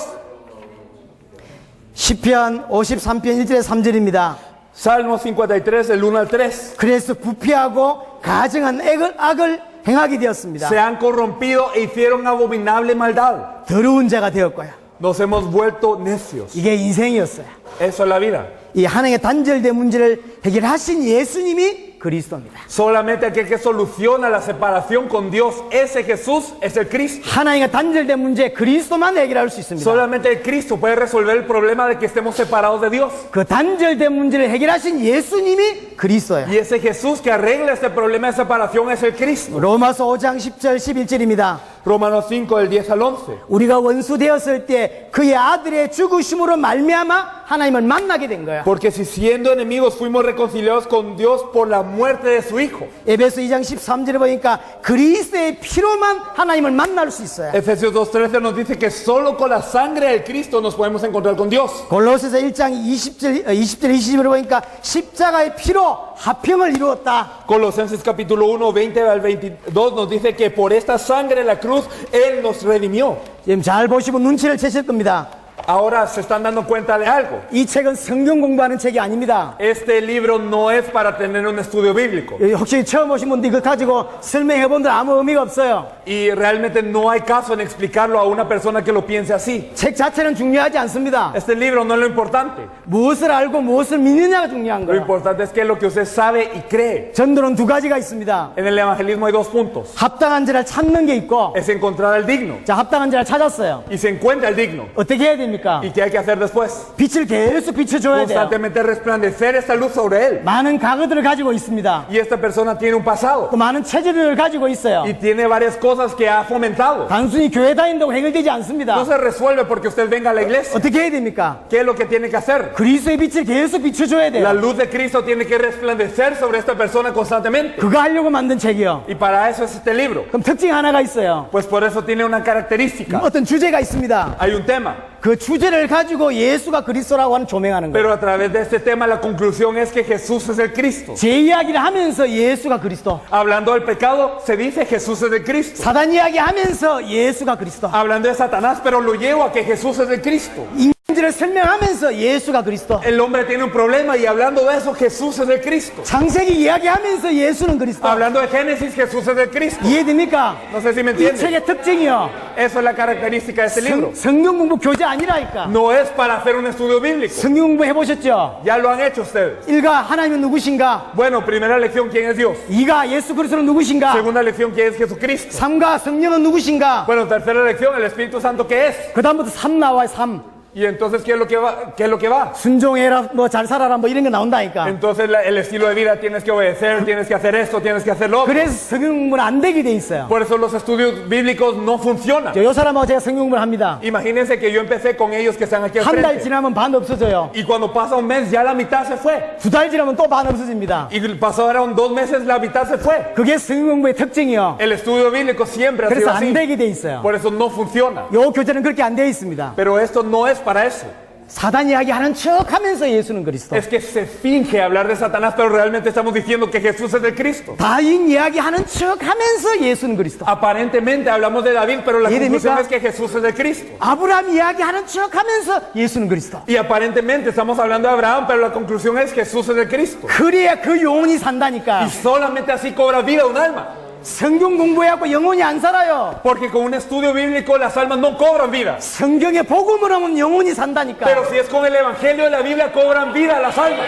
시편 53편 1절에 3절입니다. Salmo 53, del 1 al 3. 그래서 부패하고 가증한 악을 행하게 되었습니다. Se han corrompido e hicieron abominable maldad. 더러운 자가 되었고요. Nos hemos vuelto necios. 이게 인생이었어요. Eso es la vida. 이 하나님의 단절된 문제를 해결하신 예수님이 그리스도입니다. Solamente aquel que soluciona la separación con Dios, ese Jesús es el Cristo. 하나님과 단절된 문제 그리스도만 해결할 수 있습니다. Solamente el Cristo puede resolver el problema de que estemos separados de Dios. 그 단절된 문제를 해결하신 예수님이 그리스도예요. Y ese Jesús que arregla este problema de separación es el Cristo. 로마서 5장 10절 11절입니다. Romanos 5, del 10 al 11. 우리가 원수 되었을 때 그의 아들의 죽으심으로 말미암아 하나님을 만나게 된 거야. Porque si siendo enemigos fuimos reconciliados con Dios por la muerte de su Hijo. 에베소 2장 13절에 보니까 그리스도의 피로만 하나님을 만날 수 있어요. Efesios 2:13 nos dice que solo con la sangre del Cristo nos podemos encontrar con Dios. 골로새서 1장 20절 20절에 보니까 십자가의 피로 화평을 이루었다. Colosenses capítulo 1, 20 al 22 nos dice que por esta sangre de la cruz Él nos redimió. 지금 잘 보시고 눈치를 채실 겁니다. Ahora se están dando cuenta de algo. 이 책은 성경 공부하는 책이 아닙니다. Este libro no es para tener un estudio bíblico. 혹시 처음 오신 분들 이거 가지고 설명해 본들 아무 의미가 없어요. Y realmente no hay caso en explicarlo a una persona que lo piense así. 책 자체는 중요하지 않습니다. Este libro no es lo importante. 무엇을 알고 무엇을 믿느냐가 중요한 Lo 거예요. importante es que es lo que usted sabe y cree. 전도는 두 가지가 있습니다. En el evangelismo hay dos puntos. 합당한 자를 찾는 게 있고, Es encontrar al digno. 자, 합당한 자를 찾았어요. Y se encuentra el digno. 어떻게 해야 됩니까? ¿Y qué hay que hacer después? 빛을 계속 비춰줘야 돼요. Constantemente resplandecer esta luz sobre él. 많은 과거들을 가지고 있습니다. Y esta persona tiene un pasado. 또 많은 체질을 가지고 있어요. Y tiene varias cosas que ha fomentado. 단순히 교회 다닌다고 해결되지 않습니다. No se resuelve porque usted venga a la iglesia. 어떻게 해야 됩니까? ¿Qué es lo que tiene que hacer? 그리스도의 빛을 계속 비춰줘야 La 돼요. luz de Cristo tiene que resplandecer sobre esta persona constantemente. 그거 하려고 만든 책이요. Y para eso es este libro. 그럼 특징 하나가 있어요. Pues por eso tiene una característica. 어떤 주제가 있습니다. Hay un tema. 그 주제를 가지고 예수가 그리스도라고 하는 조명하는 거예요. Pero a través de este tema la conclusión es que Jesús es el Cristo. 제 이야기를 하면서 예수가 그리스도, Hablando del pecado, se dice Jesús es el Cristo. 사단 이야기 하면서 예수가 그리스도, Hablando de Satanás, pero lo llevo a que Jesús es el Cristo. 인간들을 설명하면서 예수가 그리스도, El hombre tiene un problema y hablando de eso, Jesús es el Cristo. 창세기 이야기하면서 예수는 그리스도. Hablando de Génesis, Jesús es el Cristo. 이해됩니까? No sé si me 이 entienden. 책의 특징이요. Eso es la característica de este libro. 성경 공부 교재 아니라니까. No es para hacer un estudio bíblico. 성경 공부 해보셨죠? Ya lo han hecho ustedes. 1가 하나님은 누구신가? Bueno, primera lección, ¿quién es Dios? 2가 예수 그리스도는 누구신가? Segunda lección, ¿quién es Jesucristo? 3가 성령은 누구신가? Bueno, tercera lección, el Espíritu Santo, ¿qué es? 그 다음부터 3 나와요. 3. Y entonces, ¿qué es lo que va? ¿Qué es lo que va? 순종해라, 뭐 잘 살아라, 뭐 이런 거 나온다니까. Entonces, el estilo de vida, tienes que obedecer, tienes que hacer esto, tienes que hacer lo otro. 그래서 성경 공부는 안 되게 돼 있어요. Por eso los estudios bíblicos no funcionan. 요 사람하고 제가 성경 공부를 합니다. Imagínense que yo empecé con ellos que están aquí al 한 달 frente. 지나면 반 없어져요. Y cuando pasa un mes, ya la mitad se fue. 2달 지나면 또 반 없어집니다. Y pasaron 2 meses, la mitad se fue. 그게 성경 공부의 특징이요. El estudio bíblico siempre ha sido 그래서 안 así. 되게 돼 있어요. Por eso no funciona. 요 교재는 그렇게 안 돼 있습니다. Pero esto no es para eso. 사단 이야기 하는 척 하면서 예수는 그리스도. Es que se finge hablar de Satanás, pero realmente estamos diciendo que Jesús es el Cristo. 다윈 이야기 하는 척 하면서 예수는 그리스도. Aparentemente hablamos de David, pero la ¿Y conclusión 됩니까? es que Jesús es el Cristo. 아브라함 이야기 하는 척 하면서 예수는 그리스도. Y aparentemente estamos hablando de Abraham, pero la conclusión es que Jesús es el Cristo. 그래야 그 영혼이 Y 산다니까. solamente así cobra vida un alma. 성경 공부해갖고 영혼이 안 살아요. Porque con un estudio bíblico las almas no cobran vida. 성경에 복음을 하면 영혼이 산다니까. Pero si es con el Evangelio de la Biblia, cobran vida las almas.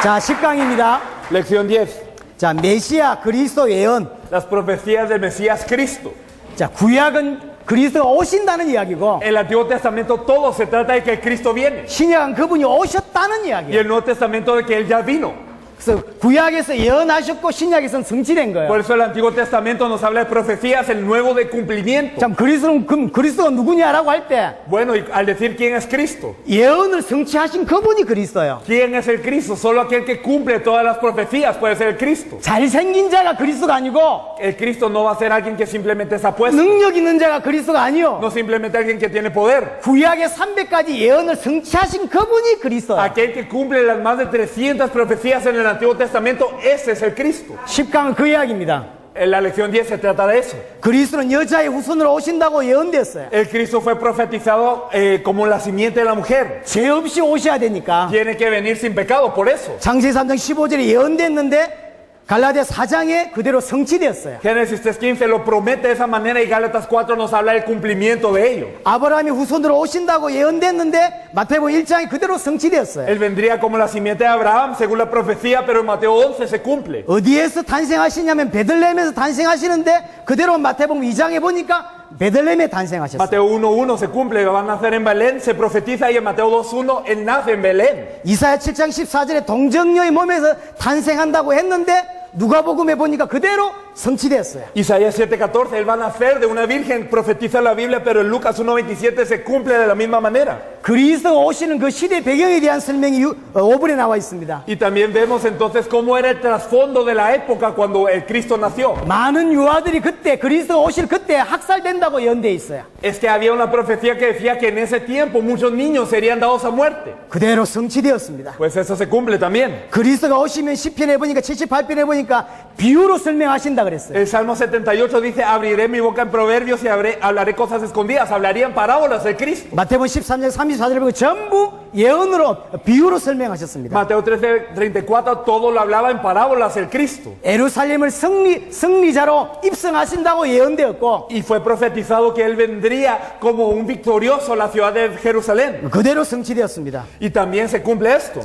자, 10강입니다. Lección 10. 자, 메시아 그리스도 예언. Las profecías del Mesías Cristo. 자, 구약은 그리스도가 오신다는 이야기고, En el Antiguo Testamento todo se trata de que el Cristo viene. 신약은 그분이 오셨다는 Y 이야기예요. el Nuevo Testamento de que Él ya vino. 그래서 구약에서 예언하셨고 신약에서는 성취된 거예요. Por eso el Antiguo Testamento nos habla de profecías, el Nuevo de cumplimiento. 참, 그리스도는 그럼 그리스도가 누구냐라고 할 때 Bueno, y al decir quién es Cristo, 예언을 성취하신 그분이 그리스도예요. ¿quién es el Cristo? Solo aquel que cumple todas las profecías puede ser el Cristo. 잘생긴 자가 그리스도가 아니고 El Cristo no va a ser alguien que simplemente está puesto, 능력 있는 자가 그리스도가 아니요. no simplemente alguien que tiene poder. 구약의 300가지 예언을 성취하신 그분이 그리스도예요. Aquel que cumple las más de 300 profecías en el Antiguo Testamento, ese es el Cristo. 10강은 그 이야기입니다. En la lección 10 se trata de eso. 그리스도는 여자의 후손으로 오신다고 예언됐어요. El Cristo fue profetizado como la simiente de la mujer. 죄 없이 오셔야 되니까. Tiene que venir sin pecado, por eso. 창세기 3장 15절에 예언됐는데 갈라디아 4장에 그대로 성취되었어요. Génesis 3:15 lo promete de esa manera y Gálatas 4 nos habla del cumplimiento de ello. 아브라함이 후손으로 오신다고 예언됐는데 마태복음 1장에 그대로 성취되었어요. Él vendría como la simiente de Abraham, según la profecía, pero en Mateo 11 se cumple. 어디에서 탄생하시냐면 베들레헴에서 탄생하시는데 그대로 마태복음 2장에 보니까 베들레헴에 탄생하셨어요. Mateo 1:1 se cumple, va a nacer en Belén, se profetiza y en Mateo 2:1 él nace en Belén. 이사야 7장 14절에 동정녀의 몸에서 탄생한다고 했는데 누가복음에 보니까 그대로 성취되었어요. Isaías 7:14, él va a nacer de una virgen, profetiza la Biblia, pero en Lucas 1:27 se cumple de la misma manera. 그리스도가 오시는 그 시대 배경에 대한 설명이 5분에 나와 있습니다. Y también vemos entonces cómo era el trasfondo de la época cuando el Cristo nació. 많은 유아들이 그때 그리스도가 오실 그때 학살된다고 예언되어 있어요. Es que había una profecía que decía que en ese tiempo muchos niños serían dados a muerte. 그대로 성취되었습니다. Pues eso se cumple también. 그리스도가 오시면 10편에 보니까 78편에 보니까 뭡니까? 비유로 설명하신다 그랬어요. El Salmo 78 dice, abriré mi boca en proverbios y hablaré cosas escondidas. Hablaría en parábolas del Cristo. 마태복음 13장 34절을 보고 전부 예언으로 비유로 설명하셨습니다. Mateo 13:34, todo lo hablaba en parábolas el Cristo. 예루살렘을 승리자로 입성하신다고 예언되었고 Y fue profetizado que él vendría como un victorioso a la ciudad de Jerusalén. 그대로 성취되었습니다. Y también se cumple esto.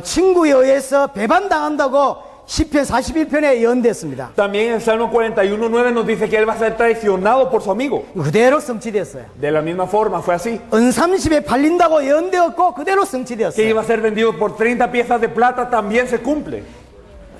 친구에 의해서 배반당한다고 시편 41편에 예언됐습니다. También el Salmo 41:9 nos dice que él va a ser traicionado por su amigo. 그대로 성취됐어요. De la misma forma, fue así. 은30에 팔린다고 예언되었고 그대로 Que 성취되었어요. iba a ser vendido por 30 piezas de plata también se cumple.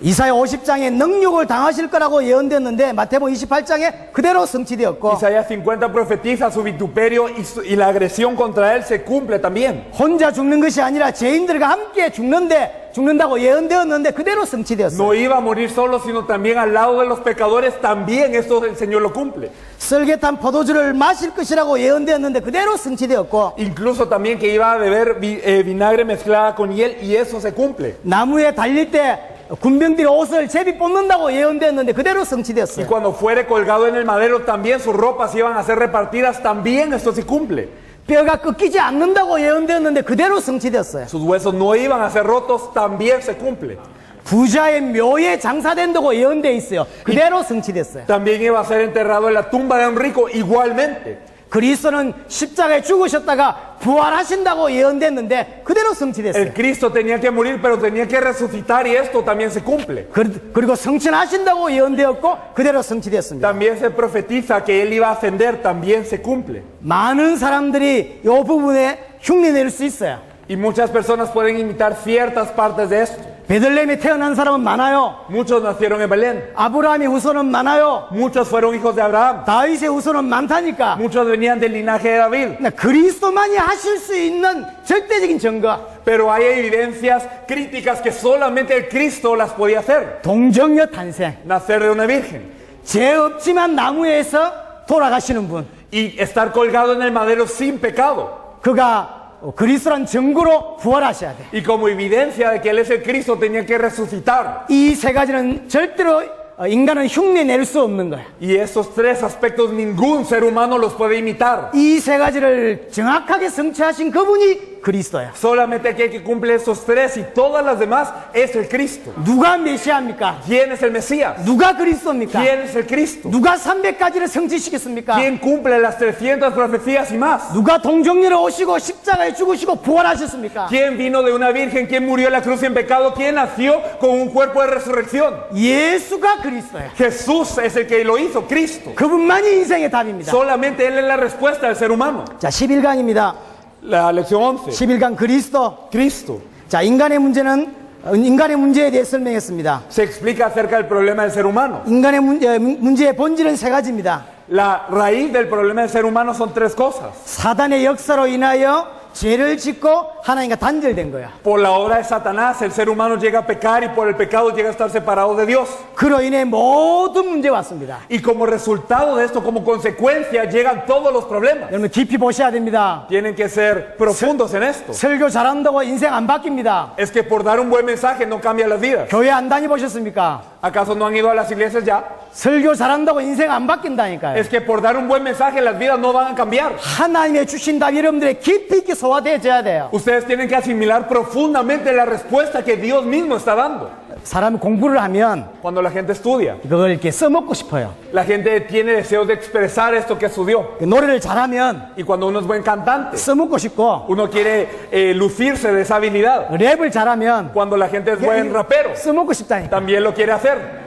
이사야 50장에 능욕을 당하실 거라고 예언됐는데 마태복음 28장에 그대로 성취되었고 Isaías 50 profetiza su vituperio y la agresión contra él se cumple también. 혼자 죽는 것이 아니라 죄인들과 함께 죽는다고 예언되었는데 그대로 성취되었어요. No iba a morir solo, sino también al lado de los pecadores. También esto el Señor lo cumple. 설계탄 포도주를 마실 것이라고 예언되었는데 그대로 성취되었고 Incluso también que iba a beber vinagre mezclada con hiel, y eso se cumple. 나무에 달릴 때 군병들이 옷을 제비 뽑는다고 예언되었는데 그대로 Y 성취되었어요. cuando fuere colgado en el madero, también sus ropas iban a ser repartidas. También esto se cumple. 뼈가 꺾이지 않는다고 예언되었는데 그대로 성취되었어요. Sus huesos no iban a ser rotos. También se cumple. 부자의 묘에 장사된다고 예언되어 있어요. 그대로 성취됐어요. También iba a ser enterrado en la tumba de un rico. Igualmente. 그리스도는 십자가에 죽으셨다가 부활하신다고 예언됐는데 그대로 성취됐어요. El Cristo tenía que morir, pero tenía que resucitar, y esto también se cumple. 그리고 성천하신다고 예언되었고 그대로 성취됐습니다. También se profetiza que él iba a ascender. También se cumple. 많은 사람들이 이 부분에 흉내 낼 수 있어요. Y muchas personas pueden imitar ciertas partes de esto. 베들레헴에 태어난 사람은 많아요. Muchos nacieron en Belén. 아브라함의 후손은 많아요. Muchos fueron hijos de Abraham. 다윗의 후손은 많다니까. Muchos venían del linaje de David. 그리스도만이 하실 수 있는 절대적인 증거. Pero hay evidencias críticas que solamente el Cristo las podía hacer. 동정녀 탄생. Nacer de una virgen. 죄 없지만 나무에서 돌아가시는 분. Y estar colgado en el madero sin pecado. 그가 그리스도란 증거로 부활하셔야 돼. Y como evidencia de que él es el Cristo, tenía que resucitar. 이 세 가지는 절대로 인간은 흉내 낼 수 없는 거야. Y esos tres aspectos ningún ser humano los puede imitar. 이 세 가지를 정확하게 성취하신 그분이 그리스도야. Solamente aquel que cumple esos tres y todas las demás es el Cristo. 누가 메시아입니까? ¿Quién es el Mesías? 누가 그리스도입니까? ¿Quién es el Cristo? 누가 300가지를 성취시켰습니까? ¿Quién cumple las 300 profecías y más? 누가 동정녀로 오시고 십자가에 죽으시고 부활하셨습니까? ¿Quién vino de una virgen? ¿Quién murió en la cruz en pecado? ¿Quién nació con un cuerpo de resurrección? 예수가 그리스도야. Jesús es el que lo hizo, Cristo. 그분만이 인생의 답입니다. Solamente Él es la respuesta del ser humano. 자, 11강입니다. La lección 11. 11강 그리스도. Cristo. 자, 인간의 문제에 대해 설명했습니다. Se explica acerca del problema del ser humano. 인간의 문제의 본질은 세 가지입니다. La raíz del problema del ser humano son tres cosas. 사단의 역사로 인하여 죄를 짓고 하나님과 단절된 거야. Por la obra de Satanás, el ser humano llega a pecar, y por el pecado llega a estar separado de Dios. 그로 인해 모든 문제 왔습니다. Y como resultado de esto, como consecuencia, llegan todos los problemas. 여러분 깊이 보셔야 됩니다. Tienen que ser profundos en esto. 설교 잘한다고 인생 안 바뀝니다. Es que por dar un buen mensaje no cambia las vidas. 교회 안 다녀보셨습니까? ¿Acaso no han ido a las iglesias ya? 설교 잘한다고 인생 안 바뀐다니까요. Es que por dar un buen mensaje las vidas no van a cambiar. 하나님의 주신 답 여러분들의 깊이 있게 소화되어져야 돼요. Ustedes tienen que asimilar profundamente la respuesta que Dios mismo está dando. 사람이 공부를 하면 Cuando la gente estudia, 그걸 이렇게 써먹고 싶어요. la gente tiene deseos de expresar esto que estudió. 노래를 잘하면 Y cuando uno es buen cantante, 써먹고 싶고, uno quiere lucirse de esa habilidad. 랩을 잘하면 Cuando la gente es buen rapero, 써먹고 싶다니까. también lo quiere hacer.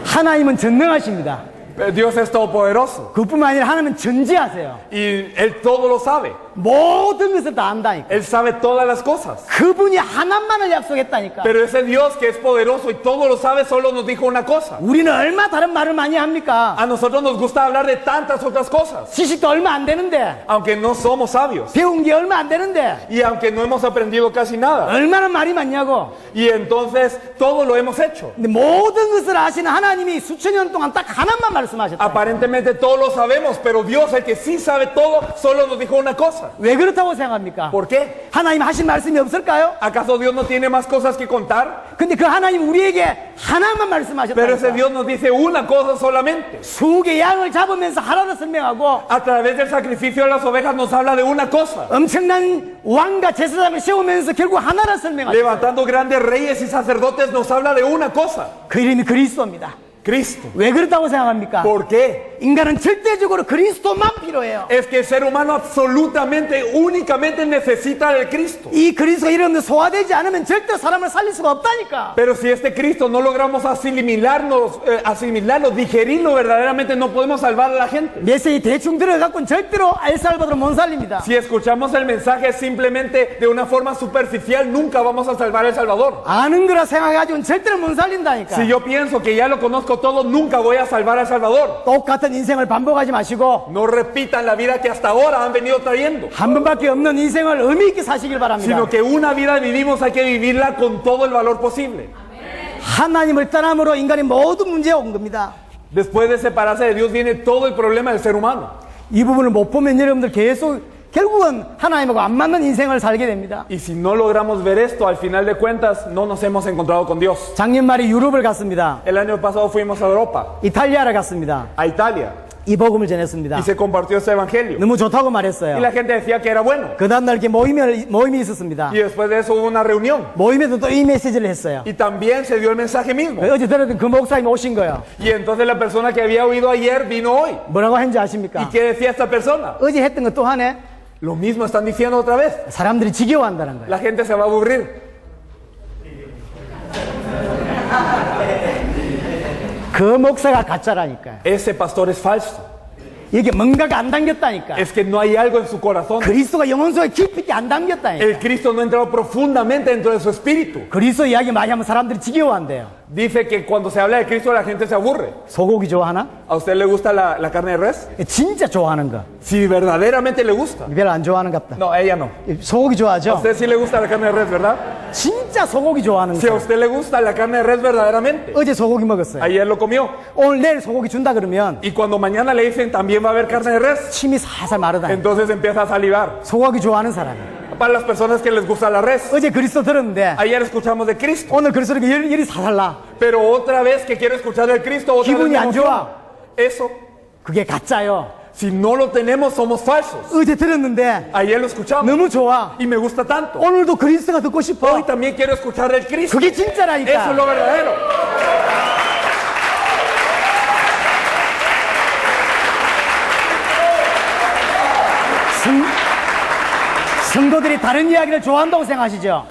하나님은 전능하십니다. Dios es todopoderoso 그뿐만 아니라 하나님은 전지하세요. y Él todo lo sabe. 모든 것을 다 안다니까. Él sabe todas las cosas. 그분이 하나만을 약속했다니까. Pero ese Dios que es poderoso y todo lo sabe solo nos dijo una cosa. 우리는 얼마 다른 말을 많이 합니까? A nosotros nos gusta hablar de tantas otras cosas, 지식도 얼마 안 되는데, aunque no somos sabios 배운 게 얼마 안 되는데, y aunque no hemos aprendido casi nada. 얼마나 말이 많냐고. Y entonces todo lo hemos hecho. 근데 모든 것을 아시는 하나님이 수천 년 동안 딱 하나만 말씀하셨다. Aparentemente todo lo sabemos, pero Dios, el que sí sabe todo, solo nos dijo una cosa. cosas. 왜 그렇다고 생각합니까? ¿Por qué? 하나님 하신 말씀이 없을까요? ¿Acaso Dios no tiene más cosas que contar? 근데 그 하나님 우리에게 하나만 Pero ese 말씀하셨다니까. Dios nos dice una cosa solamente. 수개 양을 잡으면서 하나를 설명하고 A través del sacrificio de las ovejas nos habla de una cosa. 엄청난 왕과 제사장을 세우면서 결국 하나를 설명하셨어요. Levantando grandes reyes y sacerdotes nos habla de una cosa. 그 이름이 그리스도입니다. Cristo. 왜 그렇다고 생각합니까? ¿Por qué? 인간은 절대적으로 그리스도만 필요해요. Es que el ser humano absolutamente, únicamente necesita del Cristo. 이 그리스도가 이름으로 소화되지 않으면 절대 사람을 살릴 수가 없다니까. Pero si este Cristo no logramos asimilarlo, digerirlo verdaderamente, no podemos salvar a la gente. 메시지 대충 들어갖고는 절대로 엘살바도를 못 살립니다. Si escuchamos el mensaje simplemente de una forma superficial, nunca vamos a salvar a El Salvador. 아는 거라 생각해가지고는 절대로 못 살린다니까. Si yo pienso que ya lo conozco todo, nunca voy a salvar a El Salvador. 똑같은 인생을 반복하지 마시고 No repitan la vida que hasta ahora han venido trayendo, 한 번밖에 없는 인생을 의미 있게 사시길 바랍니다. sino que una vida vivimos, hay que vivirla con todo el valor posible. 하나님을 떠남으로 인간의 모든 문제가 온 겁니다. Después de separarse de Dios viene todo el problema del ser humano. 이 부분을 못 보면 여러분들 계속 결국은 하나님하고 안 맞는 인생을 살게 됩니다. Y si no logramos ver esto, al final de cuentas, no nos hemos encontrado con Dios. 작년 말에 유럽을 갔습니다. El año pasado fuimos a Europa, 이탈리아를 갔습니다. a Italia, 이 복음을 전했습니다. y se compartió este evangelio. 너무 좋다고 Y 말했어요. la gente decía que era bueno. 그 다음날 이렇게 모임이 있었습니다. Y después de eso hubo una reunión. 모임에도 또 이 메시지를 했어요. Y también se dio el mensaje mismo. 어제 들었던 그 목사님이 오신 거예요. Y entonces la persona que había oído ayer vino hoy. 뭐라고 했는지 ¿Y 아십니까? qué decía esta persona? 어제 했던 거 또 하네. Lo mismo están diciendo otra vez. 사람들이 지겨워한다는 거예요. La gente se va a aburrir. 그 목사가 가짜라니까요. Ese pastor es falso. 이게 뭔가가 안 담겼다니까. Es que no hay algo en su corazón. 그리스도가 영혼 속에 깊이 있게 안 담겼다니까. El Cristo no ha entrado profundamente dentro de su espíritu. 그리스도 이야기 많이 하면 사람들이 지겨워한대요. Dice que cuando se habla de Cristo la gente se aburre. 소고기 좋아하나? ¿A usted le gusta la carne de res? 진짜 좋아하는 거. Si verdaderamente le gusta. 별로 안 좋아하는 것 같다. No, ella no. 소고기 A 좋아하죠? usted sí le gusta la carne de res, ¿verdad? 진짜 소고기 좋아하는 Si a 거. usted le gusta la carne de res verdaderamente. 어제 소고기 먹었어요. Ayer lo comió. 오늘 내일 소고기 준다 그러면 Y cuando mañana le dicen también va a haber carne de res, 침이 살살 마르다. entonces empieza a salivar. 소고기 좋아하는 사람. Para las personas que les gusta la res. 어제 그리스도 들었는데 Ayer escuchamos de Cristo. 오늘 그리스도 열이 살살 나. Pero otra vez que quiero escuchar del Cristo, otra vez 기분이 me 안 emociona. 좋아. Eso, 그게 가짜요. si no lo tenemos, somos falsos. 어제 들었는데 Ayer lo escuchamos 너무 좋아. y me gusta tanto. 오늘도 그리스도가 듣고 싶어. Hoy también quiero escuchar del Cristo. 그게 Eso es 진짜라니까. lo verdadero. 성도들이 다른 이야기를 좋아한다고 생각하시죠?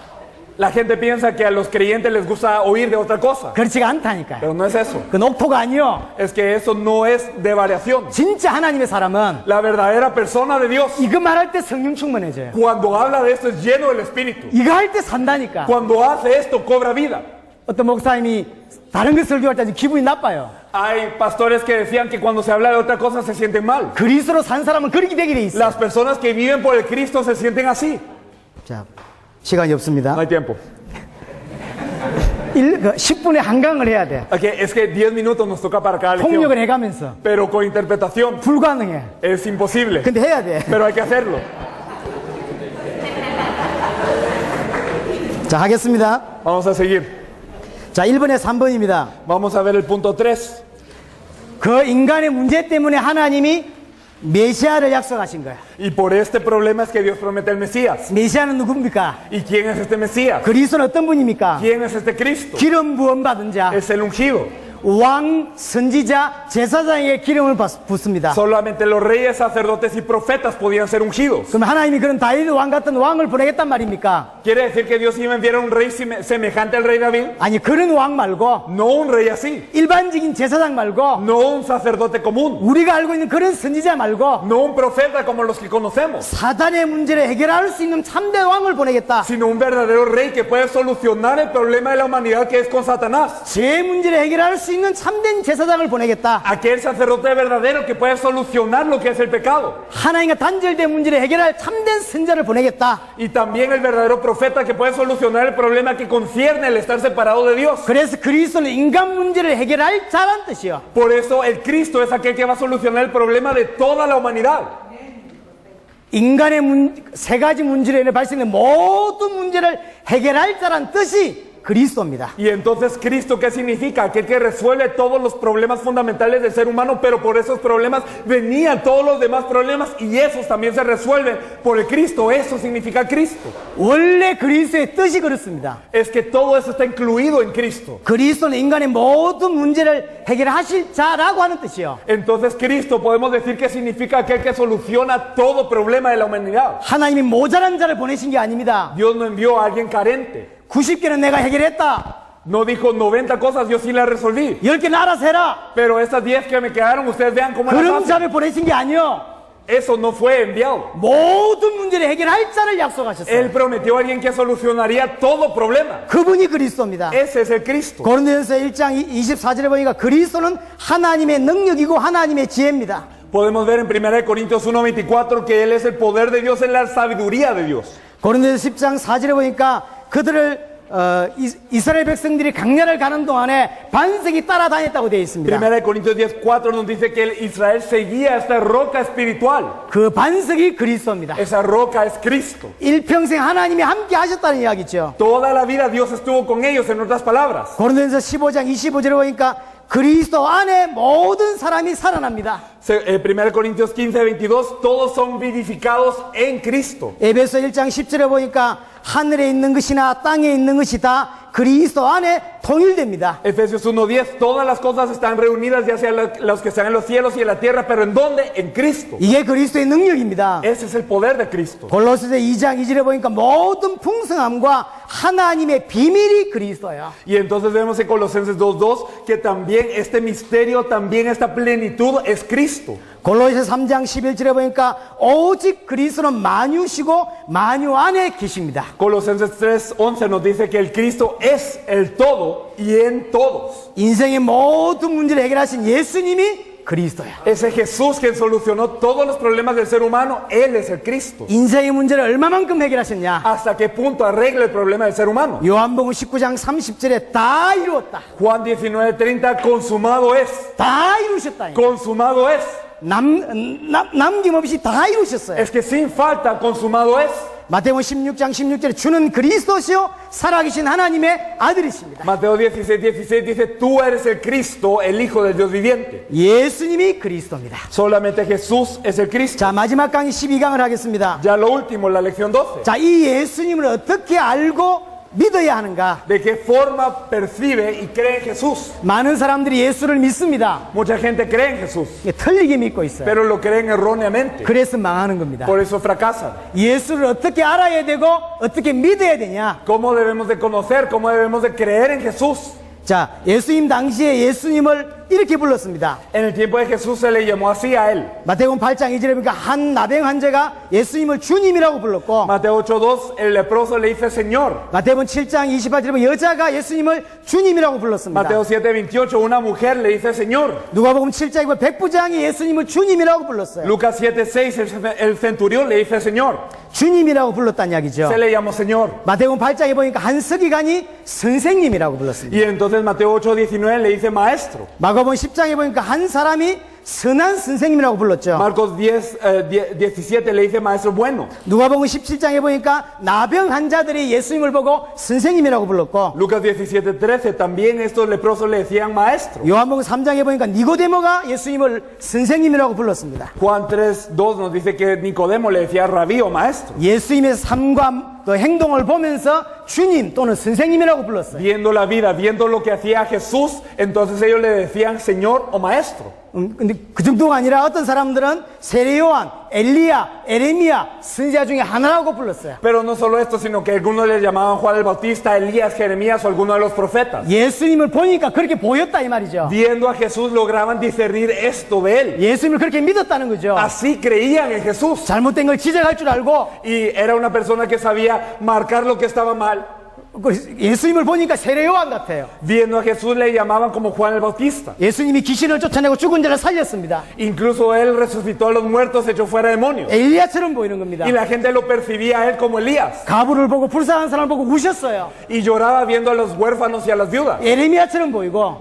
La gente piensa que a los creyentes les gusta oír de otra cosa, 그렇지가 않다니까요. pero no es eso. 그 녹토가 아니요. Es que eso no es de variación. 진짜 하나님의 사람은 La verdadera persona de Dios, 이거 말할 때 성령 충만해져요. cuando habla de esto, es lleno del Espíritu. 이거 할 때 산다니까. Cuando hace esto, cobra vida. 어떤 목사님이 다른 거 설교할 때 기분이 나빠요. Hay pastores que decían que cuando se habla de otra cosa se sienten mal. 그리스도로 산 사람은 그렇게 되게 돼 있어. Las personas que viven por el Cristo se sienten así. 자, 시간이 없습니다. No hay tiempo. 10분에 한강을 해야 돼. Okay, es que 10 minutos nos toca para cada lección. 통역을 해가면서 Pero con interpretación 불가능해. es imposible. 근데 해야 돼. Pero hay que hacerlo. 자, 하겠습니다. Vamos a seguir. 자, 1번에 3번입니다. Vamos a ver el punto 3. 그 인간의 문제 때문에 하나님이 메시아를 약속하신 거야. Y por este problema es que Dios promete el Mesías. 메시아는 누굽니까? ¿Y quién es este Mesías? 그리스도는 어떤 분입니까? ¿Quién es este Cristo? 기름 부음 받은 자, Es el ungido. 왕, 선지자, 제사장에게 기름을 붓습니다. Solamente los reyes, sacerdotes y profetas podían ser ungidos. 그럼 하나님이 그런 다윗 왕 같은 왕을 보내겠단 말입니까? ¿Quiere decir que Dios iba a enviar un rey semejante al rey David? 아니, 그런 왕 말고 No un rey así. 일반적인 제사장 말고 No un sacerdote común. 우리가 알고 있는 그런 선지자 말고 No un profeta como los que conocemos. 사단의 문제를 해결할 수 있는 참된 왕을 보내겠다. Sino un verdadero rey que puede solucionar el problema de la humanidad que es con Satanás. 죄 문제를 해결할 수 있는 참된 제사장을 보내겠다. Aquel sacerdote verdadero que puede solucionar lo que es el pecado. 하나님과 단절된 문제를 해결할 참된 선자를 보내겠다. Y también el verdadero profeta que puede solucionar el problema que concierne el estar separado de Dios. 그래서 그리스도는 인간 문제를 해결할 자란 뜻이요. Por eso el Cristo es aquel que va a solucionar el problema de toda la humanidad. 인간의 세 가지 문제로 인해 발생된 모든 문제를 해결할 자란 뜻이 그리스도입니다. Y entonces, ¿Cristo qué significa? Aquel que resuelve todos los problemas fundamentales del ser humano, pero por esos problemas venían todos los demás problemas y esos también se resuelven por el Cristo. Eso significa Cristo. 원래 그리스도의 뜻이 그렇습니다. Es que todo eso está incluido en Cristo. 그리스도는 인간의 모든 문제를 해결하실 자라고 하는 뜻이요. Entonces, Cristo podemos decir que significa aquel que soluciona todo problema de la humanidad. 하나님이 모자란 자를 보내신 게 아닙니다. Dios no envió a alguien carente. 90개는 내가 해결했다. No dijo 90 cosas, yo sí las resolví. 10개는 알아서 해라. Pero esas 10 que me quedaron, ustedes vean cómo las 그런 hacen. 자를 보내신 게 아니요. Eso no fue enviado. 모든 문제를 해결할 자를 약속하셨어요. Él prometió a alguien que solucionaría todo problema. 그분이 그리스도입니다. Ese es el Cristo. 고린도전서 1장 24절에 보니까 그리스도는 하나님의 능력이고 하나님의 지혜입니다. Podemos ver en 1 Corintios 1:24 que Él es el poder de Dios, es la sabiduría de Dios. 고린도전서 10장 4절에 보니까 그들을 이스라엘 백성들이 강야를 가는 동안에 반석이 따라다녔다고 되어 있습니다. 1 Corintios 10:4 nos dice que Israel seguía esta roca espiritual. 그 반석이 그리스도입니다. Esa roca es Cristo. 일평생 하나님이 함께 하셨다는 이야기죠. Toda la vida Dios estuvo con ellos, en otras palabras. 고린도전서 15장 25절에 보니까 그리스도 안에 모든 사람이 살아납니다. 1 Corintios 15:22 todos son vivificados en Cristo. 에베소 1장 10절에 보니까 하늘에 있는 것이나 땅에 있는 것이 다 그리스도 안에 통일됩니다. Efesios 1:10 todas las cosas están reunidas, ya sea los que están en los cielos y en la tierra, pero ¿en dónde? En Cristo. 이게 그리스도의 능력입니다. Ese es el poder de Cristo. 골로새서 2장 2절에 보니까 모든 풍성함과 하나님의 비밀이 그리스도예요. Y entonces vemos en Colosenses 2:2 que también este misterio, también esta plenitud es Cristo. 골로새서 3장 11절에 보니까 오직 그리스도는 만유시고 만유 안에 계십니다. Colosenses 3:11 nos dice que el Cristo es el todo y en todos. 인생의 모든 문제를 해결하신 예수님이 그리스도야. Ese Jesús que solucionó todos los problemas del ser humano, Él es el Cristo. 인생의 문제를 얼마만큼 해결하셨냐? ¿Hasta qué punto arregla el problema del ser humano? 요한복음 19장 30절에 다 이루었다. Juan 19:30 consumado es. 다 이루셨다. Consumado es. 남김없이 다 이루셨어요. Es que sin falta consumado es. 마태복음 16장 16절에 주는 그리스도시요 살아계신 하나님의 아들이십니다. Mateo 16:16 dice, tú eres el Cristo, el Hijo del Dios viviente. 예수님이 그리스도입니다. Solamente Jesús es el Cristo. 자, 마지막 강의 12강을 하겠습니다. Ya lo último, la lección 12. 자, 이 예수님을 어떻게 알고 믿어야 하는가? ¿De qué forma percibe y cree en Jesús? 많은 사람들이 예수를 믿습니다. Mucha gente cree en Jesús, 틀리게 믿고 있어요. pero lo creen erróneamente. 그래서 망하는 겁니다. Por eso fracasan. 예수를 어떻게 알아야 되고 어떻게 믿어야 되냐? ¿Cómo debemos de conocer? ¿Cómo debemos de creer en Jesús? 자, 예수님 당시에 예수님을 이렇게 불렀습니다. En el tiempo de Jesús se le llamó así a él. 마태복음 8장 2절에 보니까 한 나병 환자가 예수님을 주님이라고 불렀고, Mateo 8:2 el leproso le dice Señor. 마태복음 7장 28절에 보면 여자가 예수님을 주님이라고 불렀습니다. Mateo 7:28 una mujer le dice Señor. 누가복음 7장에 보면 백부장이 예수님을 주님이라고 불렀어요. Lucas 7:6 el centurión le dice Señor. 주님이라고 불렀다는 이야기죠. Se le llamó Señor. 마태복음 8장에 보니까 한 서기관이 선생님이라고 불렀습니다. Y entonces Mateo 8:19 le dice maestro. 마가복음 10장에 보니까 한 사람이 선한 선생님이라고 불렀죠. Marcos 10:17 le dice maestro bueno. 누가복음 17장에 보니까 나병 환자들이 예수님을 보고 선생님이라고 불렀고, Lucas 17:13 también estos leprosos le decían maestro. 요한복음 3장에 보니까 니고데모가 예수님을 선생님이라고 불렀습니다. Juan 3:2 nos dice que Nicodemo le decía rabí o maestro. 예수님의 삶과 또 행동을 보면서 주님 또는 선생님이라고 불렀어요. Viendo la vida, viendo lo que hacía Jesús, entonces ellos le decían Señor o maestro. 근데 그 정도가 아니라 어떤 사람들은 세례 요한, 엘리야, 에레미야, 선지자 중에 하나라고 불렀어요. Pero no solo esto, sino que algunos le llamaban Juan el Bautista, Elías, Jeremías o alguno de los profetas. 예수님을 보니까 그렇게 보였다 이 말이죠. Viendo a Jesús lograban discernir esto de él. 예수님을 그렇게 믿었다는 거죠. Así creían en Jesús. 잘못된 걸 지적할 줄 알고 Y era una persona que sabía marcar lo que estaba mal. 예수님을 보니까 세례 요한 같아요. Viendo a Jesús le llamaban como Juan el Bautista. 예수님이 귀신을 쫓아내고 죽은 자를 살렸습니다. Incluso él resucitó a los muertos, echó fuera demonios. 엘리야처럼 보이는 겁니다. Y la gente lo percibía a él como Elías. 가부를 보고 불쌍한 사람을 보고 우셨어요. Y lloraba viendo a los huérfanos y a las viudas. 예레미야처럼 보이고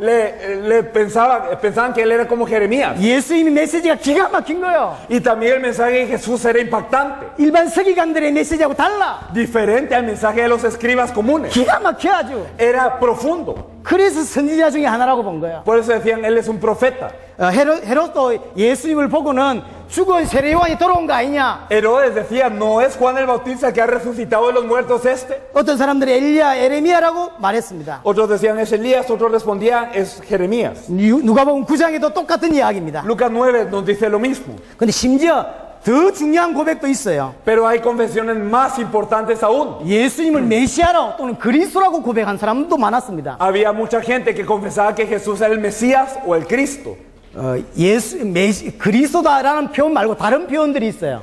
Pensaban que él era como Jeremías. 예수님의 메시지가 기가 막힌 거예요. Y también el mensaje de Jesús era impactante. 일반 서기관들의 메시지하고 달라. Diferente al mensaje de los escribas comunes. 기가 막혀 아주. Era profundo. 그래서 선지자 중에 하나라고 본 거예요. Por eso decían, él es un profeta. 헤롯도 예수님을 보고는 죽은 세례 요한이 돌아온 거 아니냐. Herodes decía, ¿no es Juan el Bautista que ha resucitado de los muertos este? 어떤 사람들이 엘리야, 에레미야라고 말했습니다. Otros decían, es Elías. Otros respondían, es Jeremías. 누가복음 9장에도 똑같은 이야기입니다. Lucas 9 nos dice lo mismo. 근데 심지어 더 중요한 고백도 있어요. Pero hay confesiones más importantes aún. 예수님을 메시아라고 또는 그리스도라고 고백한 사람도 많았습니다. Había mucha gente que confesaba que Jesús era el Mesías o el Cristo. 그리스도다라는 표현 말고 다른 표현들이 있어요.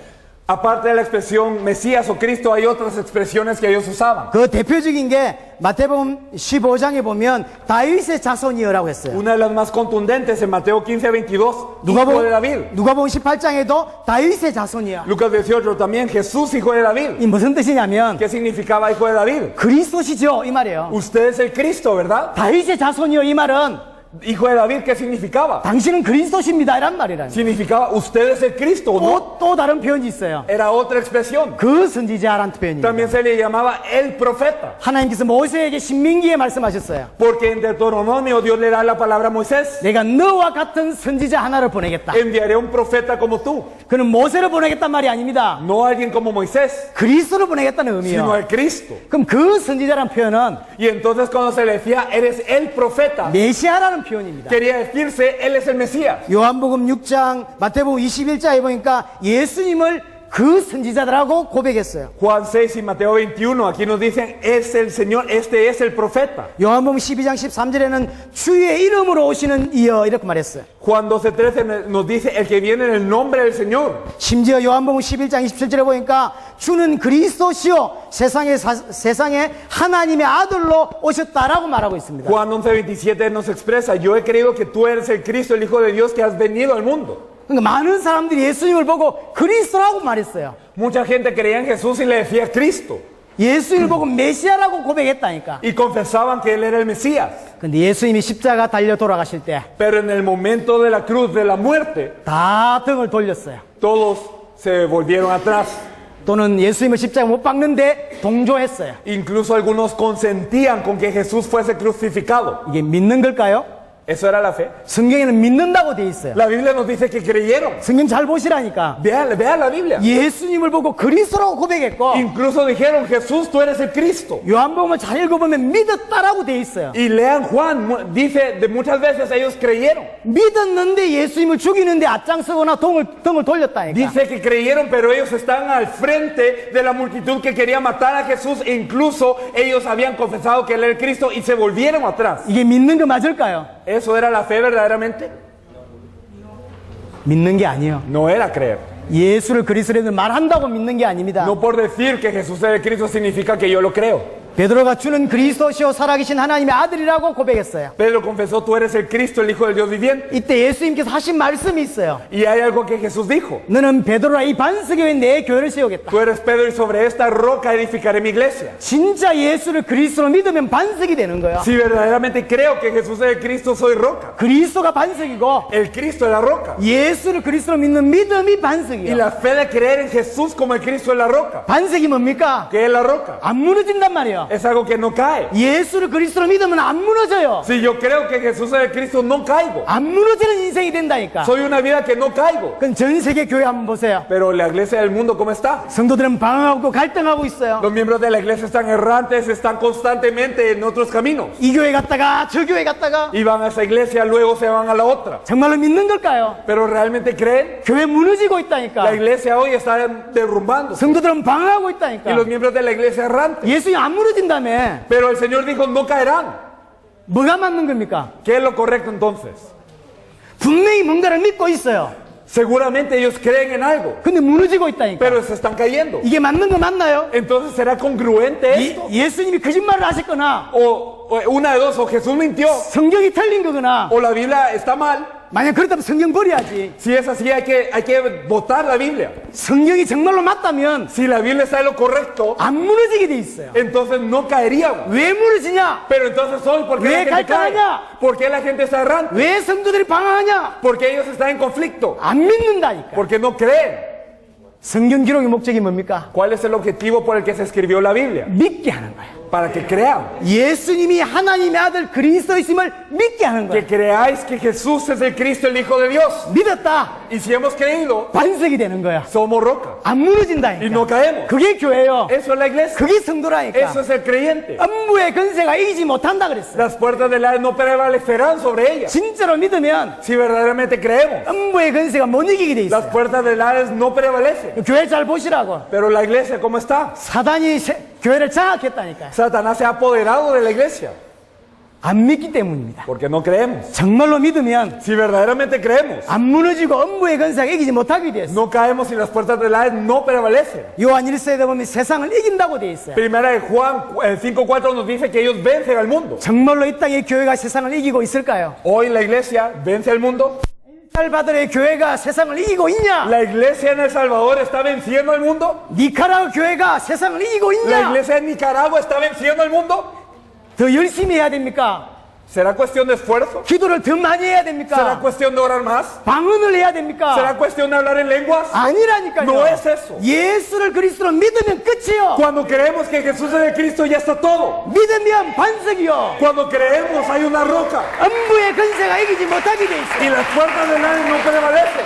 Aparte de la expresión Mesías o Cristo, hay otras expresiones que ellos usaban. 그 대표적인 게 마태복음 15장에 보면 다윗의 자손이여라고 했어요. Una de las más contundentes en Mateo 15:22, hijo de David. 누가복음 18장에도 다윗의 자손이야. Lucas 18 también, Jesús hijo de David. 이 무슨 뜻이냐면 ¿Qué significaba hijo de David? 그리스도시죠 이 말이에요. Usted es el Cristo, ¿verdad? 다윗의 자손이요 이 말은 Hijo de David, ¿qué significaba? 당신은 그리스도십니다 이란 말이라는. Significaba usted es el Cristo, ¿o no? 또 다른 표현이 있어요. Era otra expresión. 그 선지자라는 표현입니다. También se le llamaba el profeta. 하나님께서 모세에게 신명기에 말씀하셨어요. Porque en Deuteronomio Dios le da la palabra a Moisés. 내가 너와 같은 선지자 하나를 보내겠다. Enviaré un profeta como tú. 그는 모세를 보내겠단 말이 아닙니다. No alguien como Moisés, 그리스도를 보내겠다는 sino 의미예요. el Cristo. 그럼 그 선지자라는 표현은 Y entonces cuando se le decía, eres el profeta, 메시아라는 표현입니다. quería decirse, él es el Mesías. 요한복음 6장, 마태복음 21장에 보니까 예수님을 그 선지자들하고 고백했어요. Juan 6 y Mateo 21, aquí nos dicen, es el Señor, este es el profeta. 요한복음 12장 13절에는 주의 이름으로 오시는 이여 이렇게 말했어요. Juan 12:13 nos dice, el que viene en el nombre del Señor. 심지어 요한복음 11장 27절에 보니까 주는 그리스도시요 세상에 하나님의 아들로 오셨다라고 말하고 있습니다. Juan 11:27 nos expresa, yo he creído que tú eres el Cristo, el Hijo de Dios que has venido al mundo. 그러니까 많은 사람들이 예수님을 보고 그리스도라고 말했어요. Mucha gente creía en Jesús y le decía Cristo. 예수님을 보고 메시아라고 고백했다니까. Y confesaban que él era el Mesías. 근데 예수님이 십자가 달려 돌아가실 때 Pero en el momento de la cruz, de la muerte, 다 등을 돌렸어요. todos se volvieron atrás. 또는 예수님을 십자가 못 박는데 동조했어요. Incluso algunos consentían con que Jesús fuese crucificado. 이게 믿는 걸까요? ¿Eso era la fe? 성경에는 믿는다고 돼 있어요. La Biblia nos dice que creyeron. 성경 잘 보시라니까. Vean la Biblia. 예수님을 보고 그리스도라고 고백했고 Incluso dijeron, Jesús, tú eres el Cristo. 요한복음을 잘 읽어보면 믿었다라고 돼 있어요. Y lean Juan, dice, de muchas veces ellos creyeron. 믿었는데 예수님을 죽이는데 앞장서거나 등을 돌렸다니까. Dice que creyeron, pero ellos estaban al frente de la multitud que quería matar a Jesús. E incluso ellos habían confesado que él era el Cristo y se volvieron atrás. 이게 믿는 거 맞을까요? ¿Eso era la fe verdaderamente? 믿는 게 아니에요. No era creer. 예수를 그리스도로 말한다고 믿는 게 아닙니다. No por decir que Jesús es el Cristo significa que yo lo creo. 베드로가 주는 그리스도시요 살아계신 하나님의 아들이라고 고백했어요. Pedro confesó, tú eres el Cristo, el Hijo del Dios viviente. 이때 예수님께서 하신 말씀이 있어요. Y hay algo que Jesús dijo. 너는 베드로라 이 반석 위에 내 교회를 세우겠다. Tú eres Pedro y sobre esta roca edificaré mi iglesia. 진짜 예수를 그리스도로 믿으면 반석이 되는 거야. Si verdaderamente creo que Jesús es el Cristo, soy roca. 그리스도가 반석이고 El Cristo es la roca. 예수를 그리스도로 믿는 믿음이 Y 반석이에요. la fe de creer en Jesús como el Cristo es la roca. 반석이 뭡니까? ¿Qué es la roca? 안 무너진단 말이에요. Es algo que no cae. 예수를 그리스도로 믿으면 안 무너져요. Si yo creo que Jesús es el Cristo, no caigo. 안 무너지는 인생이 된다니까. Soy una vida que no caigo. 그럼 전 세계 교회 한번 보세요. Pero la iglesia del mundo, ¿cómo está? 성도들은 방황하고 갈등하고 있어요. Los miembros de la iglesia están errantes, están constantemente en otros caminos. 이 교회 갔다가 저 교회 갔다가 Y van a esa iglesia, luego se van a la otra. 정말로 믿는 걸까요? Pero realmente creen. 교회 무너지고 La 있다니까. iglesia hoy está derrumbando. 성도들은 방황하고 Y 있다니까. los miembros de la iglesia errantes. 예수님 안 무너진다며. Pero el Señor dijo, no caerán. 뭐가 맞는 겁니까? ¿Qué es lo correcto entonces? 분명히 뭔가를 믿고 있어요. Seguramente ellos creen en algo, 근데 무너지고 있다니까. pero se están cayendo. 이게 맞는 거 맞나요? Entonces, ¿será congruente esto? 예수님이 거짓말을 하셨거나 O una de dos, o Jesús mintió, 성경이 틀린 거거나 o la Biblia está mal. 만약 그렇다면 성경 버려야지. Si es así, hay que votar la Biblia. 성경이 정말로 맞다면 Si la Biblia está en lo correcto, 안 무너지게 돼 있어요. entonces no caeríamos. 왜 무너지냐? Pero entonces hoy, ¿por qué la ¿Ve gente cae? calcaña? ¿Por qué la gente está errante? 왜 성도들이 방황하냐? Porque ellos están en conflicto. 안 믿는다니까. Porque no creen. 성경 기록의 목적이 뭡니까? ¿Cuál es el objetivo por el que se escribió la Biblia? 믿게 하는 거야. Para que creamos. 예수님이 하나님의 아들 그리스도이심을 믿게 하는 Que 거야. creáis que Jesús es el Cristo, el Hijo de Dios. 믿었다. Y si hemos creído, 반석이 되는 거야. somos roca. 안 Y 무너진다니까. no caemos. 그게 교회예요. Eso es la iglesia. 그게 성도라니까. Eso es el creyente. 음부의 권세가 이기지 못한다 그랬어. Las puertas del Hades no prevalecerán sobre ellas. 진짜로 믿으면 Si verdaderamente creemos, 음부의 권세가 못 이기게 돼 las 있어요. puertas del Hades no prevalecen. 교회 잘 보시라고. Pero la iglesia, ¿cómo está? 사단이 교회를 장악했다니까. Satanás se ha apoderado de la iglesia. 안 믿기 때문입니다. Porque no creemos. 정말로 믿으면 Si verdaderamente creemos, 안 무너지고 음부의 권세가 이기지 못하게 돼 있어요. no caemos y las puertas del Hades no prevalecen. 요한 1서에 보면 세상을 이긴다고 돼 있어요. Primera de Juan 5:4 nos dice que ellos vencen al mundo. 정말로 이 땅의 교회가 세상을 이기고 있을까요? Hoy la iglesia vence al mundo. 살바도르의 교회가 세상을 이기고 있냐? La iglesia en El Salvador está venciendo al mundo. 니카라과 교회가 세상을 이기고 La 있냐? iglesia en Nicaragua está venciendo al mundo. 더 열심히 해야 됩니까? ¿Será cuestión de esfuerzo? 기도를 더 많이 해야 ¿Será 됩니까? cuestión de orar más? 방언을 해야 ¿Será 됩니까? cuestión de hablar en lenguas? 아니라니까요. No es eso. 예수를 그리스도로 믿으면 끝이요. Cuando creemos que Jesús es el Cristo ya está todo. 믿으면 반석이요. Cuando creemos hay una roca 음부의 권세가 이기지 못하게 돼 y 있어요. las puertas del Hades no prevalecen.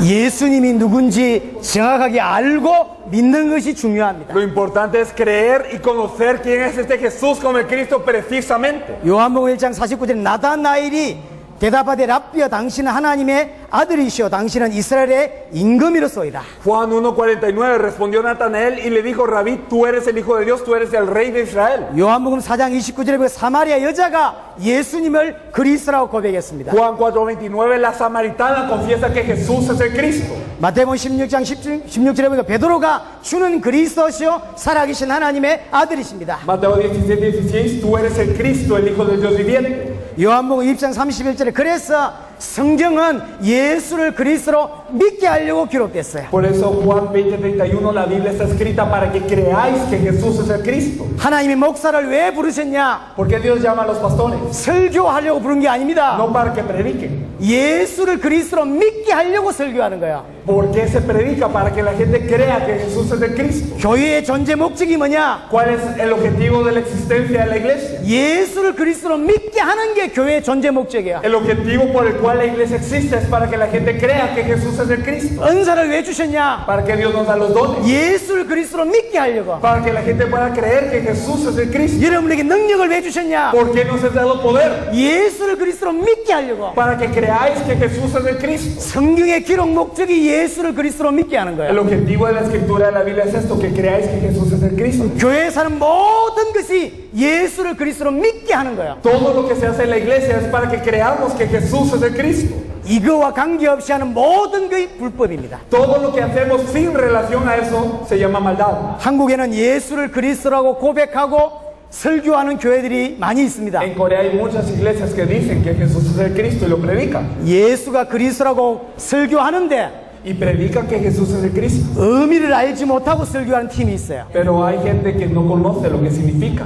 예수님이 누군지 정확하게 알고 믿는 것이 중요합니다. Lo importante es creer y conocer quién es este Jesús como el Cristo precisamente. 요한복음 1장 49절에 나다나엘이 대답하되 랍비여 당신은 하나님의 아들이시오 당신은 이스라엘의 임금이로소이다. Juan 1:49 respondió Natanael y le dijo, Rabí, tú eres el Hijo de Dios, tú eres el Rey de Israel. 요한복음 4장 29절에 보면 사마리아 여자가 예수님을 그리스도라고 고백했습니다. Juan 4:29 la samaritana confiesa que Jesús es el Cristo. 마태복음 16장 16절에 보니까 베드로가 주는 그리스도시요 살아계신 하나님의 아들이십니다. Mateo 17:16 tú eres el Cristo, el Hijo del Dios viviente. 요한복음 2장 31절에 그래서 성경은 예수를 그리스도로 믿게 하려고 기록됐어요. Por eso Juan 20:31 la Biblia está escrita para que creáis que Jesús es el Cristo. 하나님이 목사를 왜 부르셨냐? ¿Por qué Dios llama a los pastores? 설교하려고 부른 게 아닙니다. No para que prediquen. 예수를 그리스도로 믿게 하려고 설교하는 거야. ¿Por qué se predica? Para que la gente crea que Jesús es el Cristo. 교회의 존재 목적이 뭐냐? ¿Cuál es el objetivo de la existencia de la iglesia? 예수를 그리스도로 믿게 하는 게 교회의 존재 목적이야. El objetivo por el cual la iglesia existe es para que la gente crea que Jesús es el Cristo. 은사를 왜 주셨냐? Para que Dios nos da los dones. 예수를 그리스도로 믿게 하려고. Para que la gente pueda creer que Jesús es el Cristo. 여러분에게 능력을 왜 주셨냐? ¿Por qué nos has dado poder? 예수를 그리스도로 믿게 하려고. Para que creáis que Jesús es el Cristo. 성경의 기록 목적이 예수를 그리스도로 믿게 하는 El 거야. objetivo de la escritura de la Biblia es esto, que creáis que Jesús es el Cristo. 교회에 사는 모든 것이 예수를 그리스도로 믿게 하는 거야. Todo lo que se hace en la iglesia es para que creamos que Jesús es el Cristo. 이거와 관계없이 하는 모든 것이 불법입니다. Todo lo que hacemos sin relación a eso se llama maldad. 한국에는 예수를 그리스도라고 고백하고 설교하는 교회들이 많이 있습니다. En Corea hay muchas iglesias que dicen que Jesús es el Cristo y lo predican. 예수가 그리스도라고 설교하는데 Y predican que Jesús es el Cristo. 의미를 알지 못하고 설교하는 팀이 있어요. Pero hay gente que no conoce lo que significa.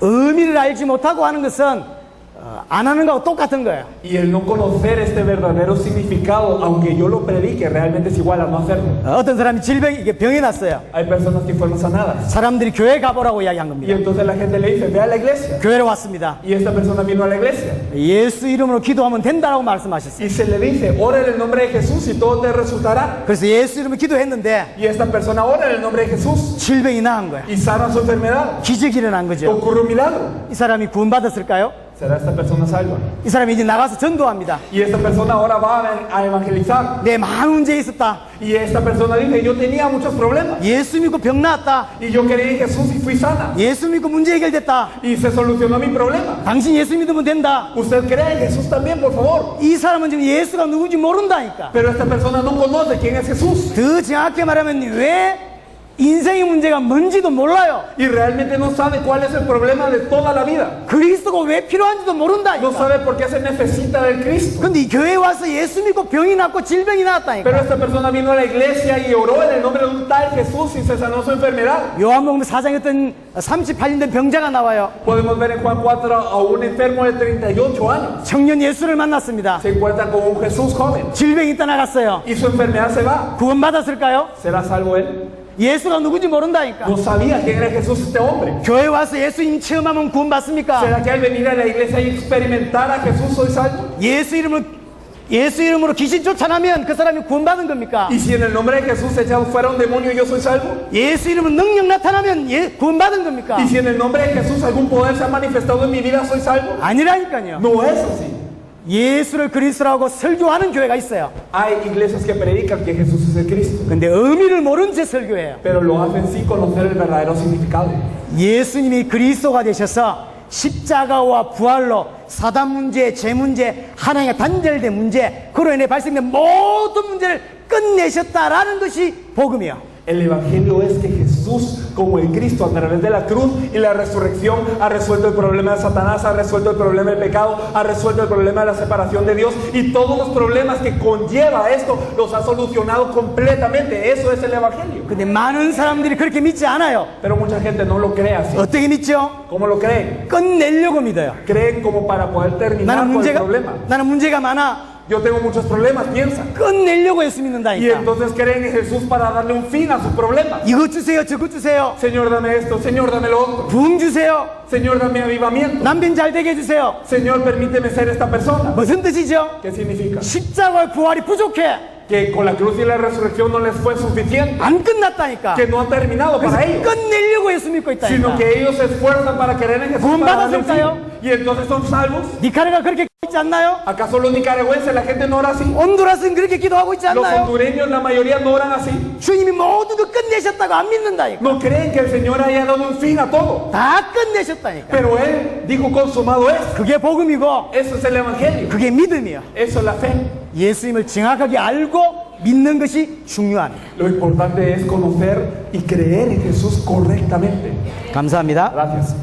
의미를 알지 못하고 하는 것은 안 하는 거하고 똑같은 거예요. Y el no conocer este verdadero significado, aunque yo lo predique, realmente es igual a no hacerlo. 어떤 사람이 병이 났어요. Hay personas que fueron sanadas. 사람들이 교회 가보라고 이야기한 Y 겁니다. entonces la gente le dice, ve a la iglesia. 교회로 왔습니다. Y esta persona vino a la iglesia. 예수 이름으로 기도하면 된다라고 말씀하셨어요. Y se le dice, ora en el nombre de Jesús y todo te resultará. 그래서 예수 이름으로 기도했는데 Y esta persona ora en el nombre de Jesús 질병이 나은 거야. y sana su enfermedad. 기적이 일어난 거죠. Ocurre un milagro. 이 사람이 구원받았을까요? ¿Será esta persona salva? 이 사람이 이제 나가서 전도합니다. Y esta persona ahora va a evangelizar. 내 많은 문제 있었다. Y esta persona dice, yo tenía muchos problemas. 예수 믿고 병 나았다. Y yo creí en Jesús y fui sana. 예수 믿고 문제 해결됐다. Y se solucionó mi problema. 당신 예수 믿으면 된다. Usted cree en Jesús también, por favor. 이 사람은 지금 예수가 누군지 모른다니까. Pero esta persona no conoce quién es Jesús. 더 정확히 말하면 왜 인생의 문제가 뭔지도 몰라요. Y realmente no sabe cuál es el problema de toda la vida. 그리스도가 왜 필요한지도 No 모른다니까. sabe por qué se necesita del Cristo. 근데 이 교회에 와서 예수 믿고 병이 났고 질병이 Pero 나왔다니까. esta persona vino a la iglesia y oró en el nombre de un tal Jesús y se sanó su enfermedad. 요한복음 4장에 어떤 38년 된 병자가 나와요. Podemos ver en Juan 4 a un enfermo de 38 años. 청년 예수를 만났습니다. Se encuentra con un Jesús joven 질병이 떠나갔어요. y su enfermedad se va. 구원받았을까요? ¿Será salvo él? 예수가 누군지 모른다니까. No sabía quién era Jesús este hombre. 교회 와서 예수님 체험하면 구원받습니까? ¿Será que al venir a la iglesia y experimentar a Jesús soy salvo? 예수 이름으로 귀신 쫓아나면 그 사람이 구원받은 겁니까? Y si en el nombre de Jesús echado fuera un demonio yo soy salvo? 예수 이름으로 능력 나타나면 구원받은 겁니까? Y si en el nombre de Jesús algún poder se ha manifestado en mi vida soy salvo? 아니라니까요. No es así. 예수를 그리스도라고 설교하는 교회가 있어요. Hay iglesias que predican que Jesús es el Cristo, 근데 의미를 모른 채 설교해요. pero lo hacen sin conocer el verdadero significado. 예수님이 그리스도가 되셔서 십자가와 부활로 사단 문제, 죄 문제, 하나님과 단절된 문제, 그로 인해 발생된 모든 문제를 끝내셨다라는 것이 복음이에요. El evangelio es que Jesús, como el Cristo, a través de la cruz y la resurrección, ha resuelto el problema de Satanás, ha resuelto el problema del pecado, ha resuelto el problema de la separación de Dios y todos los problemas que conlleva esto los ha solucionado completamente. Eso es el evangelio. 근데 많은 사람들이 그렇게 믿지 않아요. Pero mucha gente no lo cree así. 어떻게 믿죠? ¿Cómo lo creen? 끝내려고 믿어요. Creen como para poder terminar con el problema. 나는 문제가 많아. Yo tengo muchos problemas, piensa. 끝내려고 예수 Y 믿는다니까. entonces creen en Jesús para darle un fin a sus problemas. 이것 주세요, 저것 주세요. Señor, dame esto. Señor, dame lo otro. 부흥 주세요. Señor, dame avivamiento. 남편 잘 되게 해주세요. Señor, permíteme ser esta persona. 무슨 뜻이죠? ¿Qué significa? 십자가의 부활이 부족해. Que con la cruz y la resurrección no les fue suficiente. 안 끝났다니까. Que no ha terminado para ellos. 끝내려고 예수 믿고 Sino 있다니까. que ellos se esfuerzan para creer en Jesús. Para darle un fin. Y entonces son salvos. 니카라가 그렇게 있지 않나요? ¿Acaso los nicaragüenses, la gente no ora así? 온두라스는 그렇게 기도하고 있지 Los 않나요? hondureños, la mayoría no oran así. 주님이 모두 다 끝내셨다고 안 믿는다니까. No creen que el Señor haya dado un fin a todo. 다 끝내셨다니까. Pero Él dijo consumado es. 그게 복음이고 Eso es el Evangelio. 그게 믿음이야. Eso es la fe. 예수님을 정확하게 알고 믿는 것이 중요합니다. Lo importante es conocer y creer en Jesús correctamente. 감사합니다. Gracias.